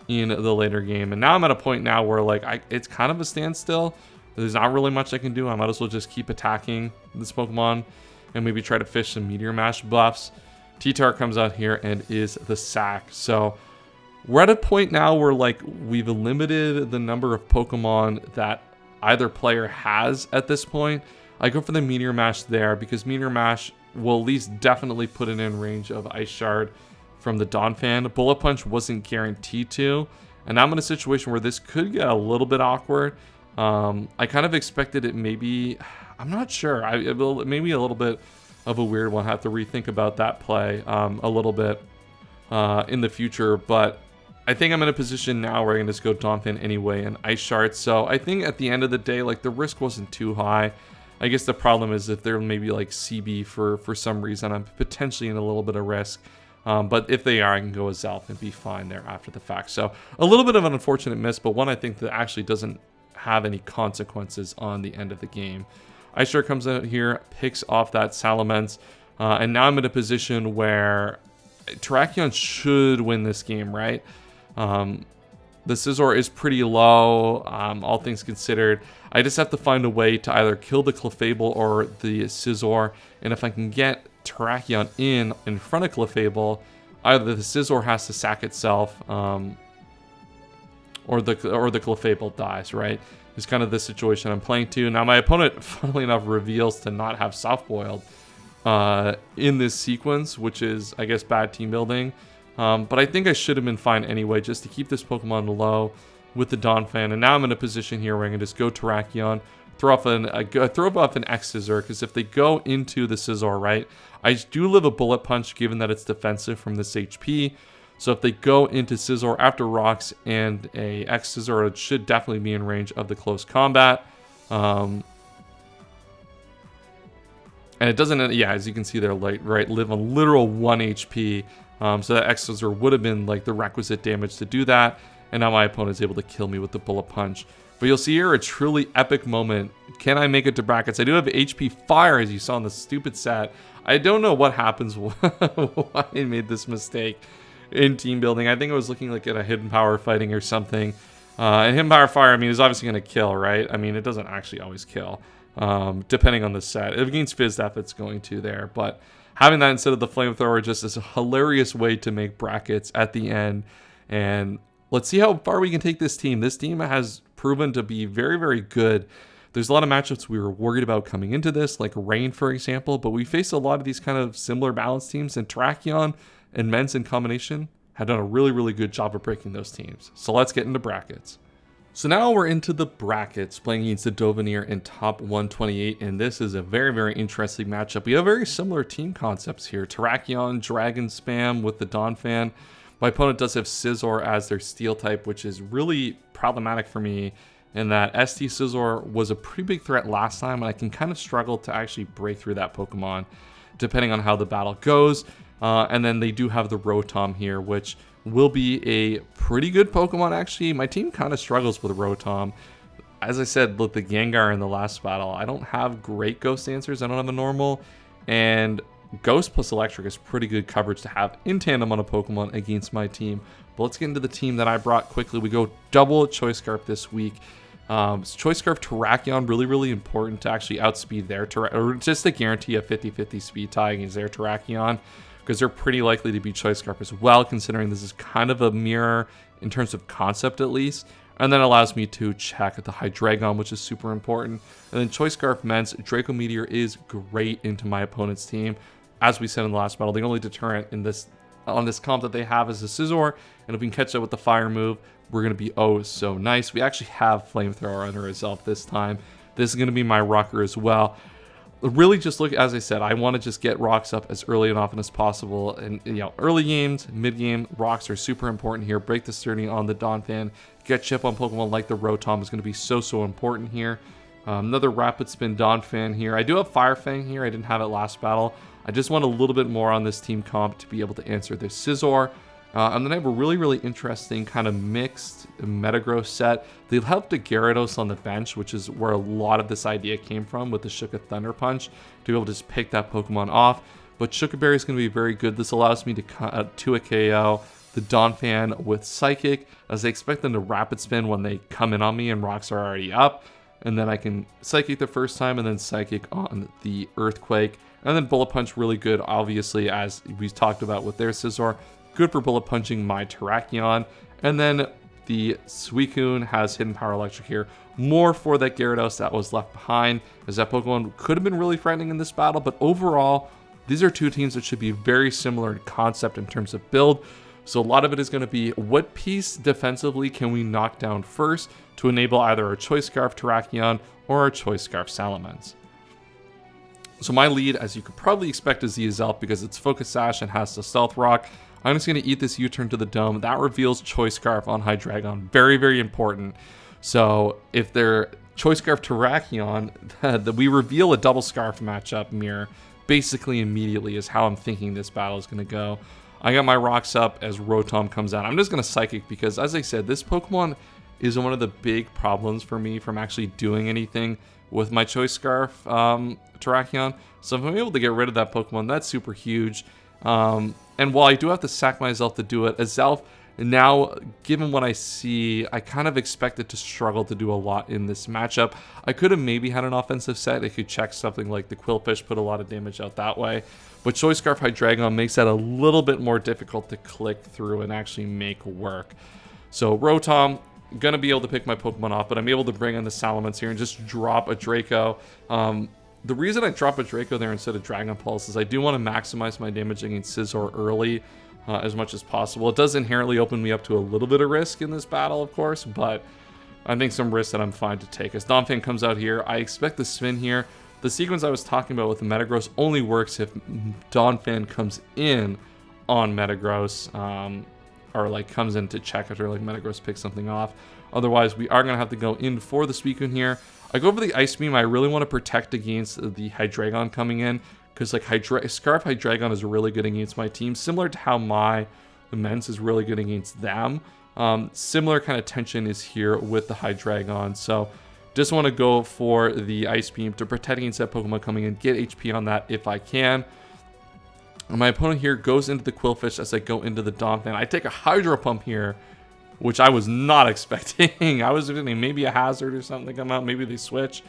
in the later game. And now I'm at a point now where like it's kind of a standstill. There's not really much I can do. I might as well just keep attacking this Pokemon and maybe try to fish some Meteor Mash buffs. T-Tar comes out here and is the sack. So we're at a point now where like we've limited the number of Pokemon that either player has at this point. I go for the Meteor Mash there because Meteor Mash will at least definitely put it in range of Ice Shard from the Donphan. Bullet Punch wasn't guaranteed to, and I'm in a situation where this could get a little bit awkward. I kind of expected it maybe, I'm not sure, maybe a little bit of a weird one. I have to rethink about that play a little bit in the future, but I think I'm in a position now where I can just go Donphan anyway and Ice Shard. So I think at the end of the day, like the risk wasn't too high. I guess the problem is if they're maybe like CB for some reason, I'm potentially in a little bit of risk. But if they are, I can go with Azelf and be fine there after the fact. So a little bit of an unfortunate miss, but one I think that actually doesn't have any consequences on the end of the game. Ice Shard comes out here, picks off that Salamence, and now I'm in a position where Terrakion should win this game, right? The Scizor is pretty low, all things considered. I just have to find a way to either kill the Clefable or the Scizor, and if I can get Terrakion in front of Clefable, either the Scizor has to sack itself, or the Clefable dies, right? It's kind of the situation I'm playing to. Now my opponent, funnily enough, reveals to not have Soft Boiled in this sequence, which is, I guess, bad team building. But I think I should have been fine anyway, just to keep this Pokemon low with the Donphan. And now I'm in a position here where I can just go Terrakion, throw off an X-Scissor, because if they go into the Scizor, right, I do live a Bullet Punch given that it's defensive from this HP. So if they go into Scizor after Rocks and a X-Scissor, it should definitely be in range of the close combat. And it doesn't, yeah, as you can see there, like, right, live on literal 1 HP. So that X-Scissor would have been like the requisite damage to do that. And now my opponent is able to kill me with the Bullet Punch. But you'll see here a truly epic moment. Can I make it to brackets? I do have HP Fire, as you saw in the stupid set. I don't know what happens why I made this mistake in team building. I think I was looking like at a Hidden Power fighting or something. And Hidden Power Fire, I mean, is obviously going to kill, right? I mean, it doesn't actually always kill, depending on the set. If against FizzDef, it's going to there. But having that instead of the Flamethrower just is a hilarious way to make brackets at the end. And let's see how far we can take this team. This team has proven to be very, very good. There's a lot of matchups we were worried about coming into this, like Rain, for example, but we faced a lot of these kind of similar balanced teams, and Terrakion and Ments in combination had done a really, really good job of breaking those teams. So let's get into brackets. So now we're into the brackets, playing against the Dovanir in top 128, and this is a very, very interesting matchup. We have very similar team concepts here. Terrakion, Dragon Spam with the Donphan. My opponent does have Scizor as their Steel type, which is really problematic for me in that ST Scizor was a pretty big threat last time, and I can kind of struggle to actually break through that Pokemon depending on how the battle goes. And then they do have the Rotom here, which will be a pretty good Pokemon, actually. My team kind of struggles with Rotom. As I said, with the Gengar in the last battle, I don't have great Ghost answers. I don't have a normal. And Ghost plus Electric is pretty good coverage to have in tandem on a Pokemon against my team. But let's get into the team that I brought quickly. We go double Choice Scarf this week. Choice Scarf Terrakion, really, really important to actually outspeed their or just to guarantee a 50-50 speed tie against their Terrakion, because they're pretty likely to be Choice Scarf as well, considering this is kind of a mirror in terms of concept at least. And then allows me to check at the Hydreigon, which is super important. And then Choice Scarf Mence, Draco Meteor is great into my opponent's team. As we said in the last battle, the only deterrent in this on this comp that they have is the Scizor, and if we can catch up with the Fire move, we're going to be oh so nice. We actually have Flamethrower under Resolve this time. This is going to be my rocker as well. Really just look, as I said, I want to just get rocks up as early and often as possible. And, you know, early games, mid game, rocks are super important here. Break the Sturdy on the Donphan. Get chip on Pokemon like the Rotom is going to be so important here. Another Rapid Spin Donphan here. I do have Fire Fang here. I didn't have it last battle. I just want a little bit more on this team comp to be able to answer this Scizor. And then I have a really interesting kind of mixed Metagross set. They've helped the Gyarados on the bench, which is where a lot of this idea came from with the Shuka Thunder Punch, to be able to just pick that Pokemon off. But Shuka Berry is going to be very good. This allows me to a KO the Donphan with Psychic, as I expect them to Rapid Spin when they come in on me and rocks are already up. And then I can Psychic the first time and then Psychic on the Earthquake. And then Bullet Punch really good, obviously, as we talked about with their Scizor. Good for bullet punching my Terrakion. And then the Suicune has Hidden Power Electric here. More for that Gyarados that was left behind, as that Pokemon could have been really frightening in this battle. But overall, these are two teams that should be very similar in concept in terms of build. So a lot of it is going to be what piece defensively can we knock down first to enable either our Choice Scarf Terrakion or our Choice Scarf Salamence. So my lead, as you could probably expect, is the Yzelf because it's Focus Sash and has the Stealth Rock. I'm just going to eat this U-turn to the dome. That reveals Choice Scarf on Hydreigon. Very important. So if they're Choice Scarf Terrakion, we reveal a double Scarf matchup mirror basically immediately is how I'm thinking this battle is going to go. I got my rocks up as Rotom comes out. I'm just going to Psychic because, as I said, this Pokemon is one of the big problems for me from actually doing anything with my Choice Scarf Terrakion. So if I'm able to get rid of that Pokemon, that's super huge. And while I do have to sack myself to do it, Azelf, now, given what I see, I kind of expect it to struggle to do a lot in this matchup. I could have maybe had an offensive set. I could check something like the Quillfish, put a lot of damage out that way. But Choice Scarf Hydreigon makes that a little bit more difficult to click through and actually make work. So Rotom, going to be able to pick my Pokemon off, but I'm able to bring in the Salamence here and just drop a Draco. The reason I drop a Draco there instead of Dragon Pulse is I do want to maximize my damage against Scizor early as much as possible. It does inherently open me up to a little bit of risk in this battle, of course, but I think some risk that I'm fine to take. As Donphan comes out here, I expect the spin here. The sequence I was talking about with the Metagross only works if Donphan comes in on Metagross, or like comes in to check after like Metagross picks something off. Otherwise, we are going to have to go in for the Suicune here. I go for the Ice Beam. I really want to protect against the Hydreigon coming in, because like Scarf Hydreigon is really good against my team, similar to how my Mence is really good against them. Similar kind of tension is here with the Hydreigon, so just want to go for the Ice Beam to protect against that Pokemon coming in, get HP on that if I can. And my opponent here goes into the Quillfish as I go into the Donphan. I take a Hydro Pump here, which I was not expecting. I was thinking maybe a Hazard or something to come out, maybe they switch.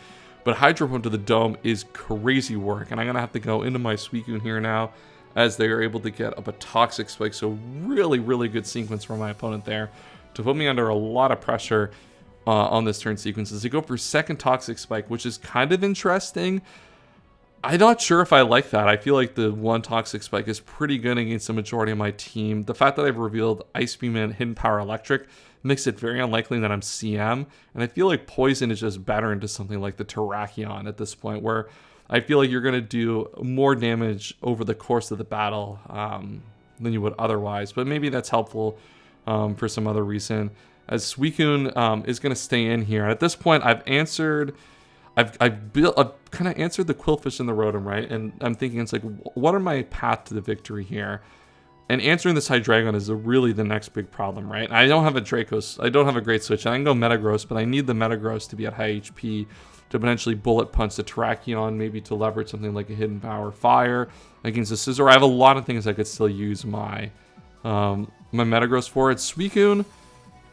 But Hydro Pump to the Dome is crazy work, and I'm going to have to go into my Suicune here now as they are able to get up a Toxic Spike. So really good sequence from my opponent there to put me under a lot of pressure on this turn sequence. As they go for second Toxic Spike, which is kind of interesting. I'm not sure if I like that. I feel like the one Toxic Spike is pretty good against the majority of my team. The fact that I've revealed Ice Beam and Hidden Power Electric makes it very unlikely that I'm CM. And I feel like Poison is just better into something like the Terrakion at this point, where I feel like you're going to do more damage over the course of the battle than you would otherwise. But maybe that's helpful for some other reason. As Suicune is going to stay in here. At this point, I've kind of answered the Qwilfish and the Rotom, right? And I'm thinking, it's like, what are my path to the victory here? And answering this Hydreigon is really the next big problem, right? I don't have a Dracos. I don't have a great switch. I can go Metagross, but I need the Metagross to be at high HP to potentially bullet punch the Terrakion, maybe to leverage something like a Hidden Power Fire against the Scizor. I have a lot of things I could still use my my Metagross for. It's Suicune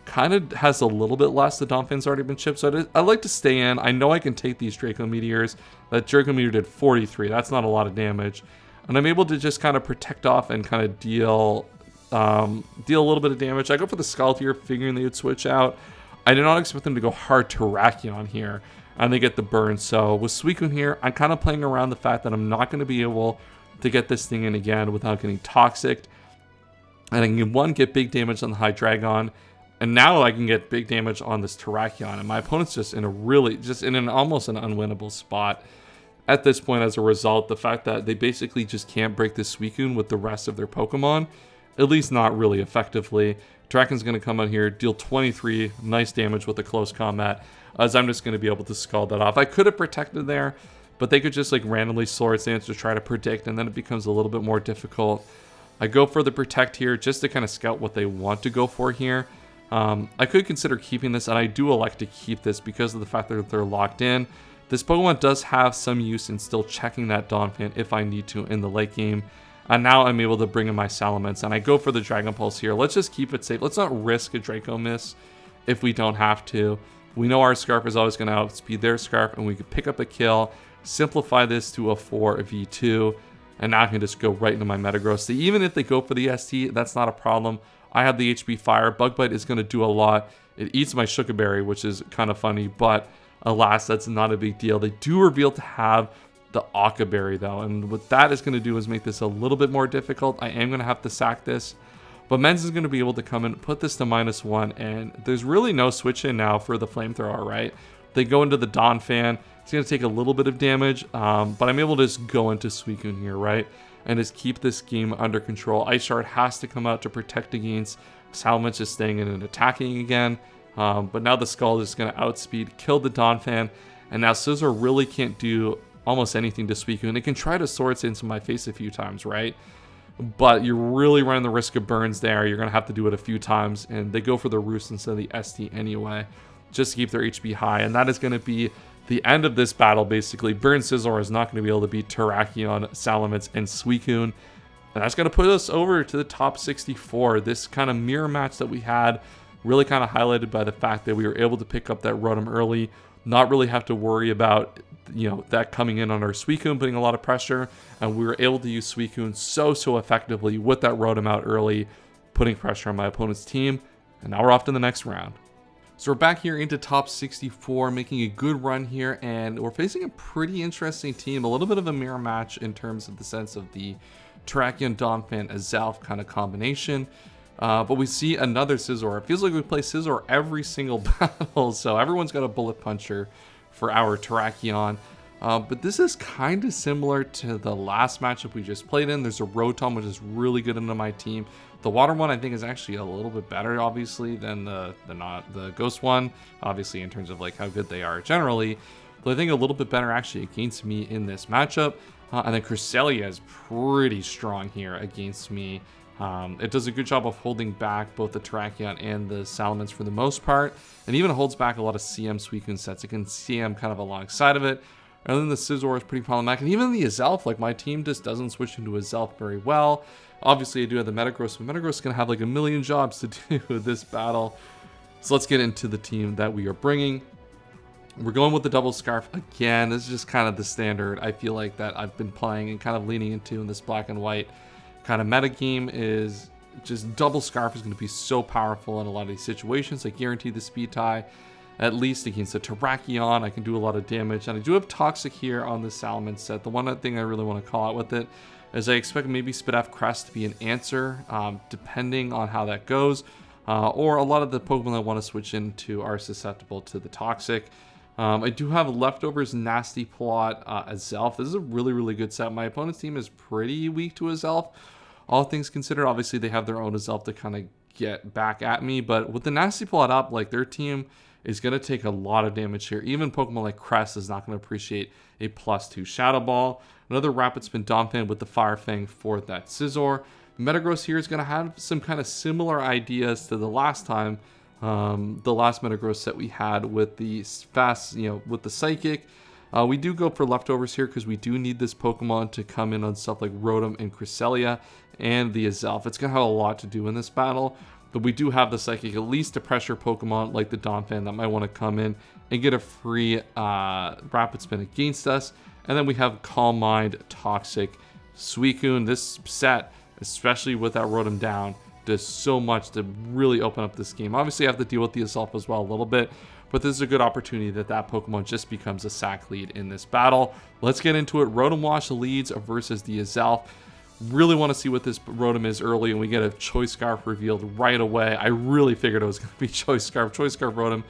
kind of has a little bit less. The Donphan's already been chipped, so I like to stay in. I know I can take these Draco Meteors. That Draco Meteor did 43. That's not a lot of damage. And I'm able to just kind of protect off and kind of deal a little bit of damage. I go for the Scald here, figuring they would switch out. I did not expect them to go hard Terrakion here, and they get the burn. So with Suicune here, I'm kind of playing around the fact that I'm not going to be able to get this thing in again without getting Toxic. And I can, get big damage on the Hydreigon. And now I can get big damage on this Terrakion. And my opponent's just in almost an unwinnable spot at this point as a result. The fact that they basically just can't break this Suicune with the rest of their Pokemon, at least not really effectively. Terrakion's going to come out here, deal 23 nice damage with a close combat, as I'm just going to be able to Scald that off. I could have protected there, but they could just like randomly Swords Dance to try to predict, and then it becomes a little bit more difficult. I go for the Protect here just to kind of scout what they want to go for here. I could consider keeping this, and I do elect to keep this because of the fact that they're locked in. This Pokemon does have some use in still checking that Donphan if I need to in the late game. And now I'm able to bring in my Salamence, and I go for the Dragon Pulse here. Let's just keep it safe. Let's not risk a Draco miss if we don't have to. We know our Scarf is always going to outspeed their Scarf, and we can pick up a kill, simplify this to a 4v2, and now I can just go right into my Metagross. So even if they go for the ST, that's not a problem. I have the HP Fire. Bug Bite is going to do a lot. It eats my Shuca Berry, which is kind of funny, but alas, that's not a big deal. They do reveal to have the Occa Berry, though, and what that is going to do is make this a little bit more difficult. I am going to have to sack this, but Menz is going to be able to come in, put this to -1, and there's really no switch in now for the Flamethrower, right? They go into the Donphan. It's going to take a little bit of damage, but I'm able to just go into Suicune here, right? And just keep this game under control. Ice Shard has to come out to protect against Salamence just staying in and attacking again. But now the Scald is going to outspeed, kill the Donphan, and now Scizor really can't do almost anything to Suicune. It can try to Swords into my face a few times, right? But you're really running the risk of burns there. You're going to have to do it a few times, and they go for the Roost instead of the ST anyway, just to keep their HP high, and that is going to be the end of this battle, basically. Burn Scizor is not going to be able to beat Terrakion, Salamence, and Suicune. And that's going to put us over to the top 64. This kind of mirror match that we had, really kind of highlighted by the fact that we were able to pick up that Rotom early, not really have to worry about, that coming in on our Suicune, putting a lot of pressure, and we were able to use Suicune so effectively with that Rotom out early, putting pressure on my opponent's team. And now we're off to the next round. So we're back here into top 64, making a good run here, and we're facing a pretty interesting team. A little bit of a mirror match in terms of the sense of the Terrakion, Donphan, Azelf kind of combination. But we see another Scizor. It feels like we play Scizor every single battle, so everyone's got a Bullet Puncher for our Terrakion. But this is kind of similar to the last matchup we just played in. There's a Rotom, which is really good into my team. The water one, I think, is actually a little bit better, obviously, than the ghost one, obviously, in terms of like how good they are generally. But I think a little bit better actually against me in this matchup. And then Cresselia is pretty strong here against me. It does a good job of holding back both the Terrakion and the Salamence for the most part, and even holds back a lot of CM Suicune sets. It can CM kind of alongside of it. And then the Scizor is pretty problematic. And even the Azelf, like my team just doesn't switch into Azelf very well. Obviously, I do have the Metagross, but Metagross is going to have like a million jobs to do with this battle. So let's get into the team that we are bringing. We're going with the double Scarf again. This is just kind of the standard, I feel like, that I've been playing and kind of leaning into in this black and white kind of meta game. Is just double Scarf is going to be so powerful in a lot of these situations. I guarantee the speed tie. at least against the Terrakion. I can do a lot of damage, and I do have Toxic here on the Salamence set. The one thing I really want to call out with it is I expect maybe Spadaf Crest to be an answer, depending on how that goes, or a lot of the Pokemon I want to switch into are susceptible to the Toxic. I do have Leftovers, Nasty Plot, Azelf. This is a really, really good set. My opponent's team is pretty weak to Azelf. All things considered, obviously they have their own Azelf to kind of get back at me, but with the Nasty Plot up, like, their team is going to take a lot of damage here. Even Pokemon like Crest is not going to appreciate a +2 Shadow Ball. Another Rapid Spin Donphan with the Fire Fang for that Scizor. Metagross here is going to have some kind of similar ideas to the last time, the last Metagross set we had with the fast, with the Psychic. We do go for Leftovers here because we do need this Pokemon to come in on stuff like Rotom and Cresselia and the Azelf. It's going to have a lot to do in this battle, but we do have the Psychic at least to pressure Pokemon like the Donphan that might want to come in and get a free Rapid Spin against us. And then we have Calm Mind, Toxic, Suicune. This set, especially with that Rotom down, does so much to really open up this game. Obviously, I have to deal with the Azelf as well a little bit, but this is a good opportunity that Pokemon just becomes a sack lead in this battle. Let's get into it. Rotom Wash leads versus the Azelf. Really want to see what this Rotom is early, and we get a Choice Scarf revealed right away. I really figured it was going to be Choice Scarf. Choice Scarf Rotom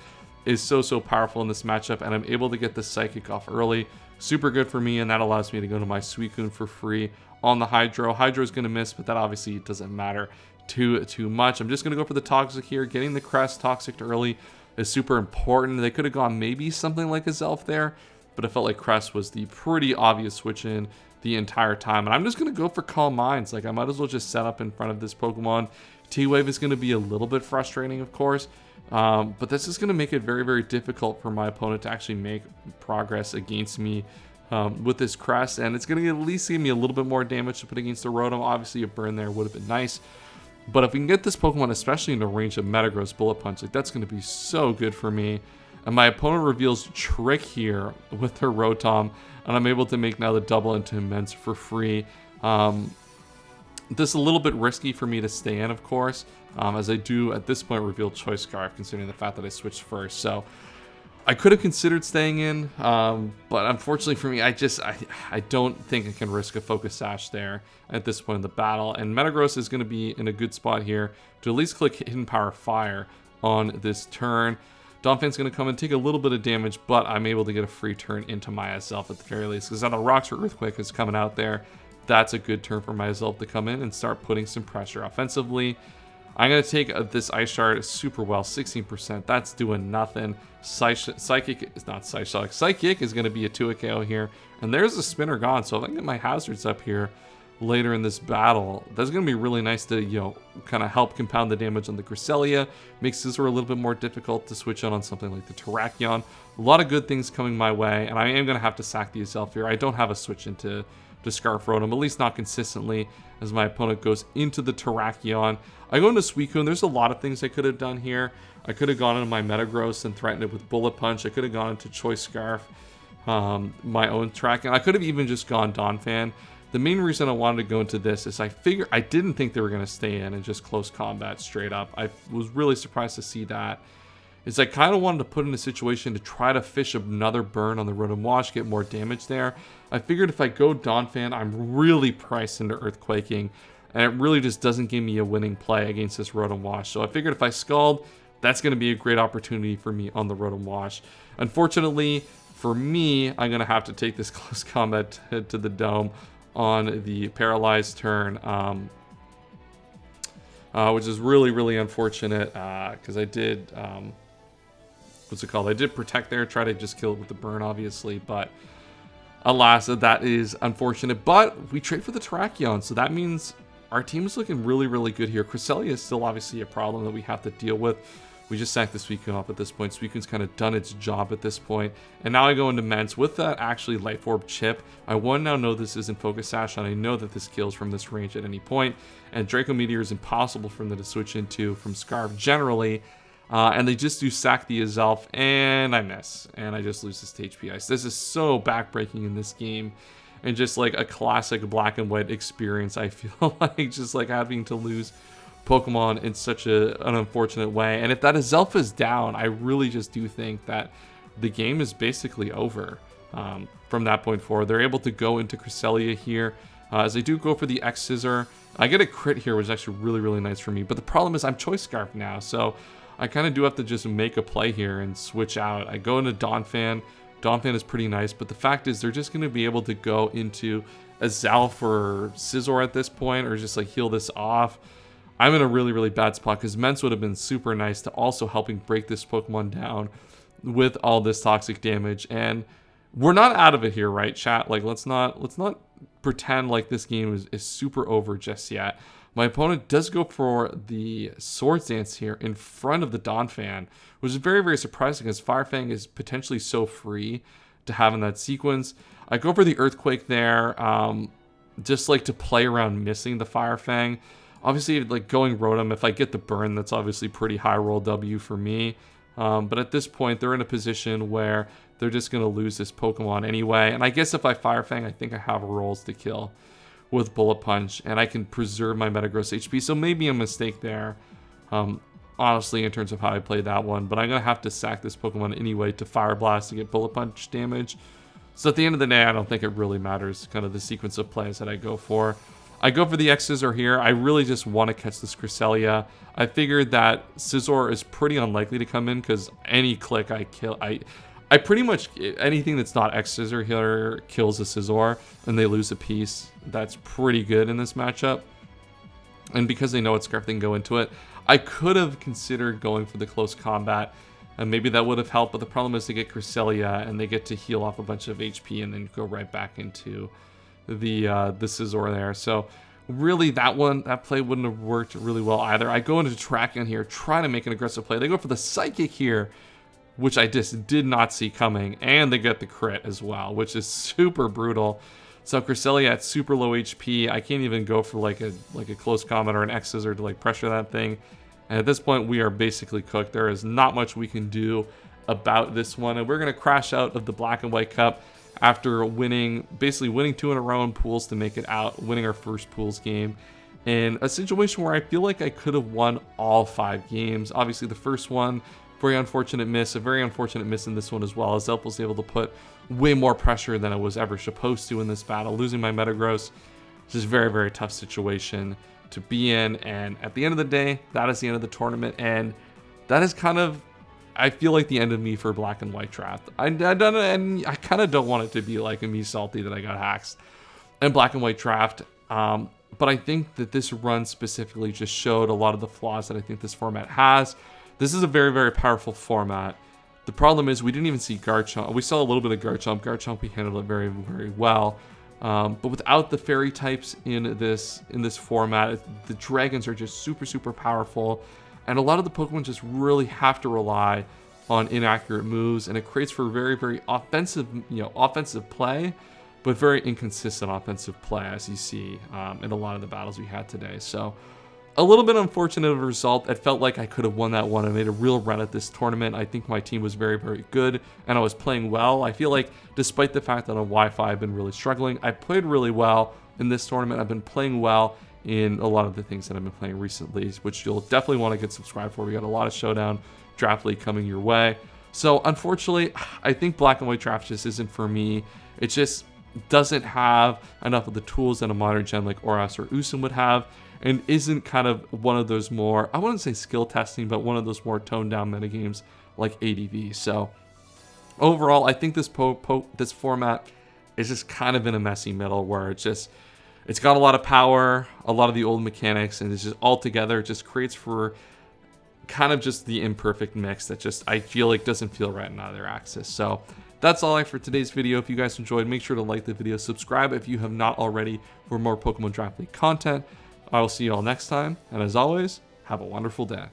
is so powerful in this matchup, and I'm able to get the Psychic off early. Super good for me, and that allows me to go to my Suicune for free on the Hydro. Hydro is going to miss, but that obviously doesn't matter too much. I'm just going to go for the Toxic here. Getting the Crest Toxic early is super important. They could have gone maybe something like a Azelf there, but it felt like Crest was the pretty obvious switch in the entire time. And I'm just going to go for Calm Minds. Like, I might as well just set up in front of this Pokemon. T-Wave is going to be a little bit frustrating, of course, but this is going to make it very difficult for my opponent to actually make progress against me with this Crest, and it's going to at least give me a little bit more damage to put against the Rotom. Obviously, a burn there would have been nice, but if we can get this Pokemon, especially in the range of Metagross Bullet Punch, like, that's going to be so good for me. And my opponent reveals Trick here with her Rotom, and I'm able to make now the double into Immense for free. This is a little bit risky for me to stay in, of course, as I do at this point reveal Choice Scarf, considering the fact that I switched first. So I could have considered staying in, but unfortunately for me, I don't think I can risk a Focus Sash there at this point in the battle. And Metagross is going to be in a good spot here to at least click Hidden Power Fire on this turn. Donphan's going to come and take a little bit of damage, but I'm able to get a free turn into my Azelf at the very least, because now the Rocks for Earthquake is coming out there. That's a good turn for my Azelf to come in and start putting some pressure offensively. I'm going to take this Ice Shard super well, 16%. That's doing nothing. Psychic is not Psyshock. Psychic is going to be a 2 KO here. And there's a Spinner gone. So if I can get my Hazards up here later in this battle, that's going to be really nice to, kind of help compound the damage on the Cresselia. Makes Scizor a little bit more difficult to switch on something like the Terrakion. A lot of good things coming my way. And I am going to have to sack the Azelf here. I don't have a switch into Scarf Rotom, at least not consistently, as my opponent goes into the Terrakion. I go into Suicune. There's a lot of things I could have done here. I could have gone into my Metagross and threatened it with Bullet Punch. I could have gone into Choice Scarf, my own track, and I could have even just gone Donphan. The main reason I wanted to go into this is I didn't think they were going to stay in and just close combat straight up. I was really surprised to see that. I kind of wanted to put in a situation to try to fish another burn on the Rotom Wash, get more damage there. I figured if I go Donphan, I'm really priced into Earthquaking, and it really just doesn't give me a winning play against this Rotom Wash. So I figured if I Scald, that's going to be a great opportunity for me on the Rotom Wash. Unfortunately, for me, I'm going to have to take this close combat to the dome on the Paralyzed turn, which is really unfortunate, because I did, I did protect there, try to just kill it with the burn, obviously, but alas, that is unfortunate. But we trade for the Terrakion, so that means our team is looking really good here. Cresselia is still obviously a problem that we have to deal with. We just sacked the Suicune off at this point. Suicune's kind of done its job at this point. And now I go into Mence. With that actually Life Orb chip, I now know this isn't Focus Sash, and I know that this kills from this range at any point. And Draco Meteor is impossible for them to switch into from Scarf generally. And they just do sack the Azelf, and I miss. And I just lose this to HP Ice. This is so backbreaking in this game. And just like a classic black and white experience, I feel like, just like having to lose Pokemon in such an unfortunate way. And if that Azelfa's down, I really just do think that the game is basically over from that point forward. They're able to go into Cresselia here. As they do go for the X-Scissor, I get a crit here, which is actually really, really nice for me. But the problem is I'm Choice Scarf now, so I kind of do have to just make a play here and switch out. I go into Donphan. Donphan is pretty nice, but the fact is they're just going to be able to go into Azelf or Scizor at this point, or just like heal this off. I'm in a really, really bad spot because Mence would have been super nice to also helping break this Pokemon down with all this toxic damage. And we're not out of it here, right, chat? Like, let's not pretend like this game is super over just yet. My opponent does go for the Swords Dance here in front of the Donphan, which is very, very surprising because Firefang is potentially so free to have in that sequence. I go for the Earthquake there, just like to play around missing the Firefang. Obviously, like going Rotom, if I get the burn, that's obviously pretty high roll W for me. But at this point, they're in a position where they're just going to lose this Pokemon anyway. And I guess if I Firefang, I think I have rolls to kill with Bullet Punch, and I can preserve my Metagross HP. So maybe a mistake there, honestly, in terms of how I played that one. But I'm going to have to sack this Pokemon anyway to Fire Blast to get Bullet Punch damage. So at the end of the day, I don't think it really matters kind of the sequence of plays that I go for. I go for the X-Scissor here. I really just want to catch this Cresselia. I figured that Scizor is pretty unlikely to come in because any click I kill, I pretty much, anything that's not X-Scissor here kills a Scizor and they lose a piece. That's pretty good in this matchup. And because they know it's Scarf, they can go into it. I could have considered going for the close combat, and maybe that would have helped, but the problem is they get Cresselia and they get to heal off a bunch of HP and then go right back into the Scizor there. So really that play wouldn't have worked really well either. I go into Tracken here, trying to make an aggressive play. They go for the Psychic here, which I just did not see coming, and they get the crit as well, which is super brutal. So Cresselia at super low HP, I can't even go for like a close combat or an X-Scissor to like pressure that thing. And at this point, we are basically cooked. There is not much we can do about this one, and we're gonna crash out of the Black and White Cup after basically winning 2 in a row in pools to make it out, winning our first pools game in a situation where I feel like I could have won all 5 games. Obviously, the first one, very unfortunate miss, a very unfortunate miss in this one as well, as Zelf was able to put way more pressure than it was ever supposed to in this battle, losing my Metagross. It's just a very, very tough situation to be in, and at the end of the day, that is the end of the tournament, and that is kind of, I feel like, the end of me for Black and White Draft. I kind of don't want it to be like a me salty that I got hacks in Black and White Draft, but I think that this run specifically just showed a lot of the flaws that I think this format has. This is a very, very powerful format. The problem is we didn't even see Garchomp. We saw a little bit of Garchomp. Garchomp, we handled it very, very well. But without the fairy types in this format, the dragons are just super, super powerful. And a lot of the Pokemon just really have to rely on inaccurate moves. And it creates for very, very offensive play, but very inconsistent offensive play, as you see in a lot of the battles we had today. So a little bit unfortunate of a result. It felt like I could have won that one. I made a real run at this tournament. I think my team was very, very good, and I was playing well. I feel like despite the fact that on Wi-Fi I've been really struggling, I played really well in this tournament. I've been playing well in a lot of the things that I've been playing recently, which you'll definitely want to get subscribed for. We got a lot of Showdown Draft League coming your way. So unfortunately, I think Black and White Draft just isn't for me. It just doesn't have enough of the tools that a modern gen like Oras or Usim would have, and isn't kind of one of those more, I wouldn't say skill testing, but one of those more toned down metagames like ADV. So overall, I think this format is just kind of in a messy middle where it's got a lot of power, a lot of the old mechanics, and it's just all together. It just creates for kind of just the imperfect mix that just, I feel like, doesn't feel right on either axis. So that's all I have for today's video. If you guys enjoyed, make sure to like the video, subscribe if you have not already for more Pokemon Draft League content. I will see you all next time, and as always, have a wonderful day.